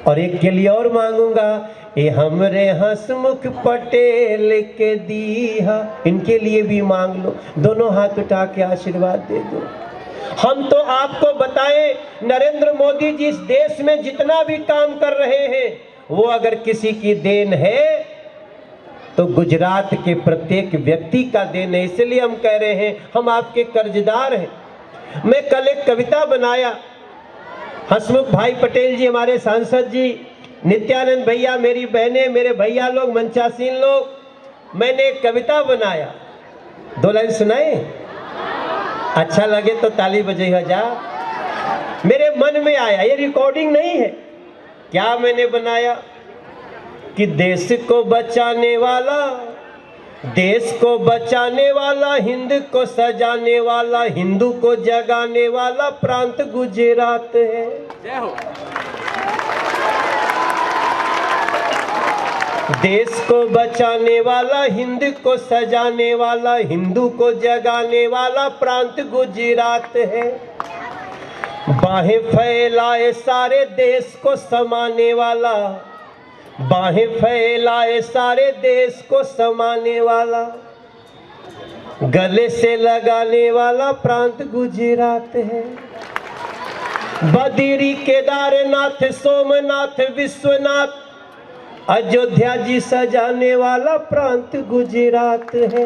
और एक के लिए और मांगूंगा, ये हमरे हंसमुख पटेल के दीहा, इनके लिए भी मांग लो। दोनों हाथ उठा के आशीर्वाद दे दो। हम तो आपको बताएं, नरेंद्र मोदी जी इस देश में जितना भी काम कर रहे हैं वो अगर किसी की देन है तो गुजरात के प्रत्येक व्यक्ति का देन है। इसलिए हम कह रहे हैं हम आपके कर्जदार हैं। मैं कल एक कविता बनाया, हंसमुख भाई पटेल जी, हमारे सांसद जी, नित्यानंद भैया, मेरी बहनें, मेरे भैया लोग, मंचासीन लोग, मैंने एक कविता बनाया। 2 लाइन सुनाए? अच्छा लगे तो ताली बजेगा जा। मेरे मन में आया, ये रिकॉर्डिंग नहीं है। क्या मैंने बनाया कि देश को बचाने वाला, देश को बचाने वाला, हिंद को सजाने वाला, हिंदू को जगाने वाला प्रांत गुजरात है। जय हो। देश को बचाने वाला, हिंद को सजाने वाला, हिंदू को जगाने वाला प्रांत गुजरात है। बाहें फैलाए सारे देश को समाने वाला, बाहें फैलाए सारे देश को समाने वाला, गले से लगाने वाला प्रांत गुजरात है। बद्री केदारनाथ सोमनाथ विश्वनाथ अयोध्या जी सजाने वाला प्रांत गुजरात है।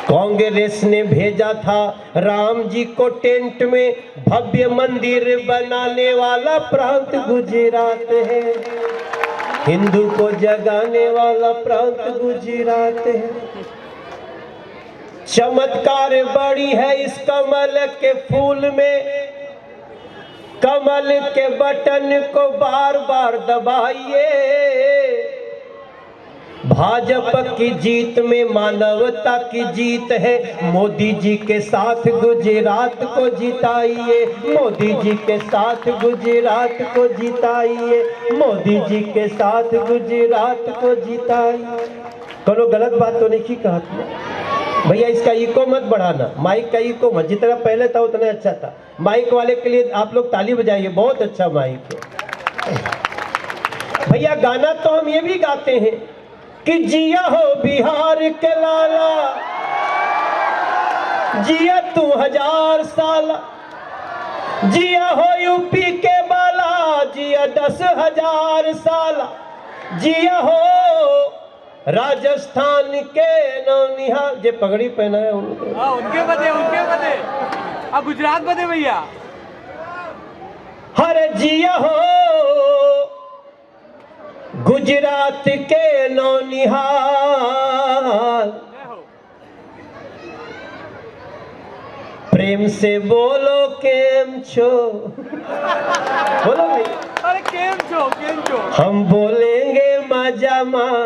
कांग्रेस ने भेजा था राम जी को टेंट में, भव्य मंदिर बनाने वाला प्रांत गुजरात है। हिंदू को जगाने वाला प्रांत गुजरात है। चमत्कार बड़ी है इस कमल के फूल में, कमल के बटन को बार बार दबाइए। भाजपा की जीत में मानवता की जीत है। मोदी जी के साथ गुजरात को जिताइए, मोदी जी के साथ गुजरात को जिताइए, मोदी जी के साथ गुजरात को जिताइए। कोनो गलत बात तो नहीं कहा भैया, इसका इको मत बढ़ाना, माइक का इको मत, जितना पहले था उतना अच्छा था। माइक वाले के लिए आप लोग ताली बजाइए, बहुत अच्छा माइक है भैया। गाना तो हम ये भी गाते हैं कि जिया हो बिहार के लाला, जिया तू 1000 साल, जिया हो यूपी के बाला, जिया 10,000 साल, जिया हो राजस्थान के नौनिहाल। जे पगड़ी पहना है उनके बदे अब गुजरात बदे भैया। हर जिया हो गुजरात के नौनिहाल, प्रेम से बोलो केम छो, बोलो भाई। अरे केम छो हम बोलेंगे मजा माँ।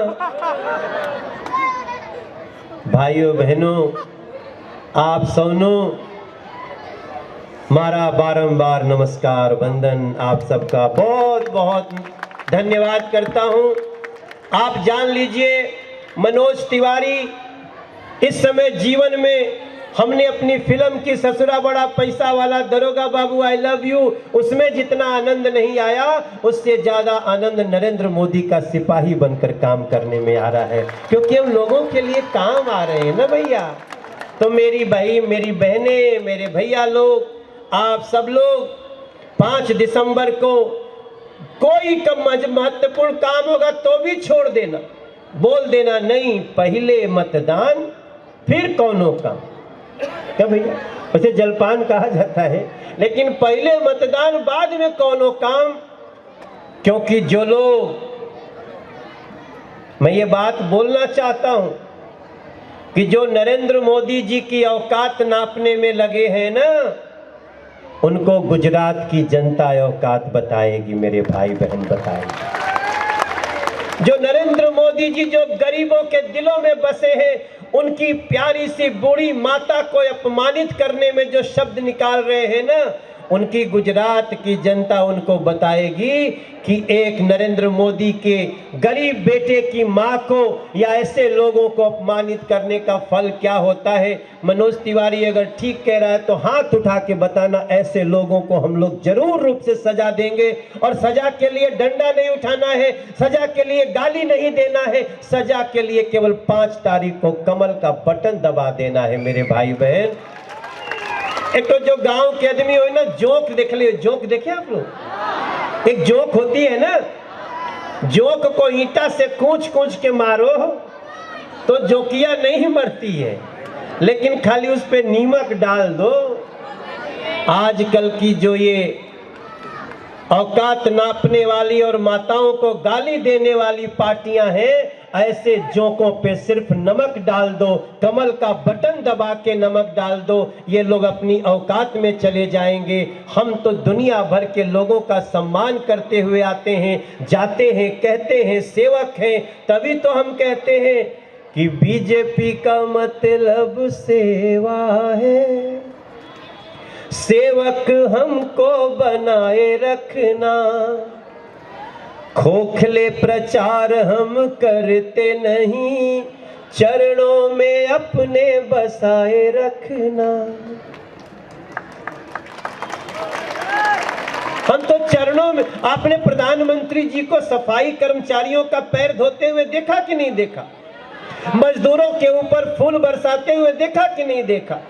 भाइयों बहनों, आप सबनो मारा बारंबार नमस्कार वंदन, आप सबका बहुत बहुत धन्यवाद करता हूं। आप जान लीजिए, मनोज तिवारी इस समय जीवन में हमने अपनी फिल्म की ससुरा बड़ा पैसा वाला दरोगा बाबू आई लव यू, उसमें जितना आनंद नहीं आया, उससे ज्यादा आनंद नरेंद्र मोदी का सिपाही बनकर काम करने में आ रहा है, क्योंकि हम लोगों के लिए काम आ रहे हैं ना भैया। तो मेरी भाई, मेरी बहनें, मेरे भैया लोग, आप सब लोग 5 दिसंबर को कोई महत्वपूर्ण काम होगा तो भी छोड़ देना, बोल देना नहीं, पहले मतदान फिर कौनो काम। क्या भैया, वैसे जलपान कहा जाता है, लेकिन पहले मतदान बाद में कौनो काम। क्योंकि जो लोग, मैं ये बात बोलना चाहता हूं कि जो नरेंद्र मोदी जी की औकात नापने में लगे हैं ना, उनको गुजरात की जनता औकात बताएगी, मेरे भाई बहन बताएगी। जो नरेंद्र मोदी जी जो गरीबों के दिलों में बसे हैं, उनकी प्यारी सी बूढ़ी माता को अपमानित करने में जो शब्द निकाल रहे हैं ना, उनकी गुजरात की जनता उनको बताएगी कि एक नरेंद्र मोदी के गरीब बेटे की मां को या ऐसे लोगों को अपमानित करने का फल क्या होता है। मनोज तिवारी अगर ठीक कह रहा है तो हाथ उठा के बताना, ऐसे लोगों को हम लोग जरूर रूप से सजा देंगे। और सजा के लिए डंडा नहीं उठाना है, सजा के लिए गाली नहीं देना है, सजा के लिए केवल 5 तारीख को कमल का बटन दबा देना है मेरे भाई बहन। एक तो जो गांव के आदमी हो ना, जोक देख लियो, जोक देखे आप लोग? एक जोक होती है ना, जोक को ईंटा से कूच कूच के मारो तो जोकिया नहीं मरती है, लेकिन खाली उस पे नीमक डाल दो। आजकल की जो ये औकात नापने वाली और माताओं को गाली देने वाली पार्टियां हैं, ऐसे जोकों पे सिर्फ नमक डाल दो, कमल का बटन दबा के नमक डाल दो, ये लोग अपनी औकात में चले जाएंगे। हम तो दुनिया भर के लोगों का सम्मान करते हुए आते हैं, जाते हैं, कहते हैं सेवक हैं, तभी तो हम कहते हैं कि बीजेपी का मतलब सेवा है, सेवक हमको बनाए रखना, खोखले प्रचार हम करते नहीं, चरणों में अपने बसाए रखना। हम तो चरणों में, आपने प्रधानमंत्री जी को सफाई कर्मचारियों का पैर धोते हुए देखा कि नहीं देखा? मजदूरों के ऊपर फूल बरसाते हुए देखा कि नहीं देखा?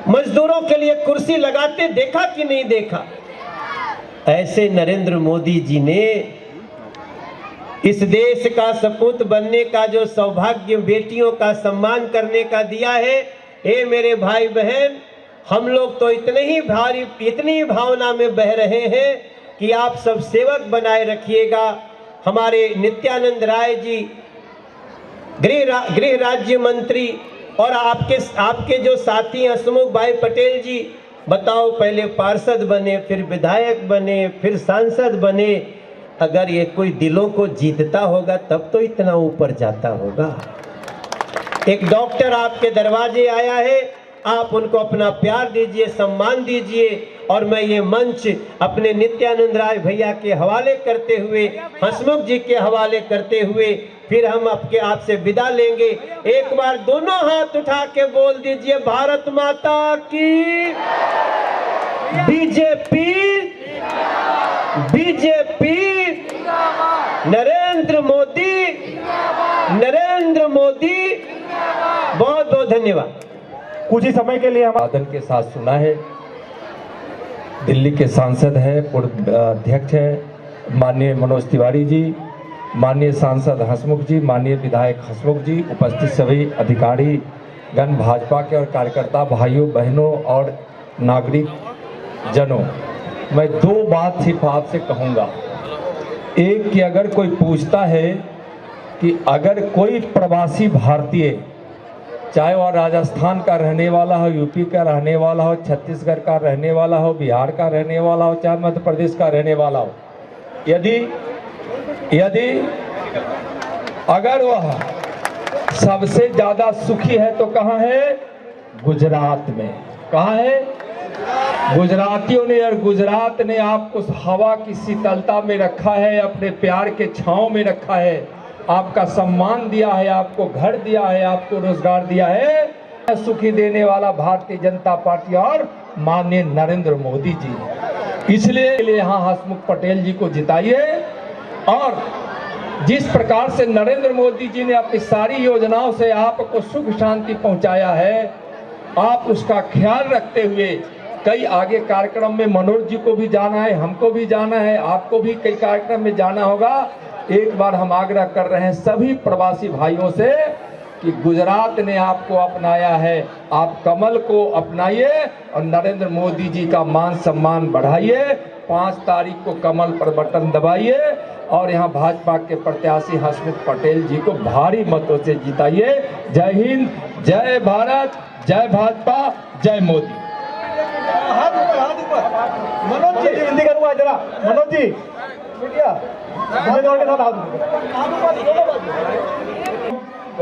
मजदूरों के लिए कुर्सी लगाते देखा कि नहीं देखा? ऐसे नरेंद्र मोदी जी ने इस देश का सपूत बनने का जो सौभाग्य बेटियों का सम्मान करने का दिया है, हे मेरे भाई बहन, हम लोग तो इतनी भावना में बह रहे हैं कि आप सब सेवक बनाए रखिएगा। हमारे नित्यानंद राय जी गृह राज्य मंत्री और आपके जो साथी हसमुख भाई पटेल जी, बताओ, पहले पार्षद बने, फिर विधायक बने, फिर सांसद बने, अगर ये कोई दिलों को जीतता होगा तब तो इतना ऊपर जाता होगा। एक डॉक्टर आपके दरवाजे आया है, आप उनको अपना प्यार दीजिए, सम्मान दीजिए। और मैं ये मंच अपने नित्यानंद राय भैया के हवाले करते हुए, हंसमुख जी के हवाले करते हुए फिर हम आपसे विदा लेंगे। एक बार दोनों हाथ उठा के बोल दीजिए, भारत माता की, बीजेपी, बीजेपी, नरेंद्र मोदी, नरेंद्र मोदी। बहुत बहुत धन्यवाद। कुछ ही समय के लिए हम वादन के साथ सुना है। दिल्ली के सांसद हैं, पूर्व अध्यक्ष हैं माननीय मनोज तिवारी जी, माननीय सांसद हंसमुख जी, माननीय विधायक हंसमुख जी, उपस्थित सभी अधिकारी गण, भाजपा के और कार्यकर्ता भाइयों बहनों और नागरिक जनों, मैं दो बात सिर्फ आपसे कहूँगा। एक कि अगर कोई पूछता है कि अगर कोई प्रवासी भारतीय, चाहे वह राजस्थान का रहने वाला हो, यूपी का रहने वाला हो, छत्तीसगढ़ का रहने वाला हो, बिहार का रहने वाला हो, चाहे मध्य प्रदेश का रहने वाला हो, यदि अगर वह सबसे ज़्यादा सुखी है तो कहाँ है? गुजरात में। कहाँ है? गुजरातियों ने और गुजरात ने आपको हवा की शीतलता में रखा है, अपने प्यार के छांव में रखा है, आपका सम्मान दिया है, आपको घर दिया है, आपको रोजगार दिया है। सुखी देने वाला भारतीय जनता पार्टी और माननीय नरेंद्र मोदी जी। इसलिए यहाँ हंसमुख पटेल जी को जिताइए। और जिस प्रकार से नरेंद्र मोदी जी ने अपनी सारी योजनाओं से आपको सुख शांति पहुंचाया है, आप उसका ख्याल रखते हुए कई आगे कार्यक्रम में मनोज जी को भी जाना है, हमको भी जाना है, आपको भी कई कार्यक्रम में जाना होगा। एक बार हम आग्रह कर रहे हैं सभी प्रवासी भाइयों से कि गुजरात ने आपको अपनाया है, आप कमल को अपनाइए और नरेंद्र मोदी जी का मान सम्मान बढ़ाइए। 5 तारीख को कमल पर बटन दबाइए और यहाँ भाजपा के प्रत्याशी हंसमुख पटेल जी को भारी मतों से जिताइए। जय हिंद, जय भारत, जय भाजपा, जय मोदी। मनोज जी हिंदी करूँगा जरा। मनोज जी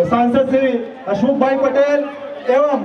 सांसद श्री हंसमुख भाई पटेल एवं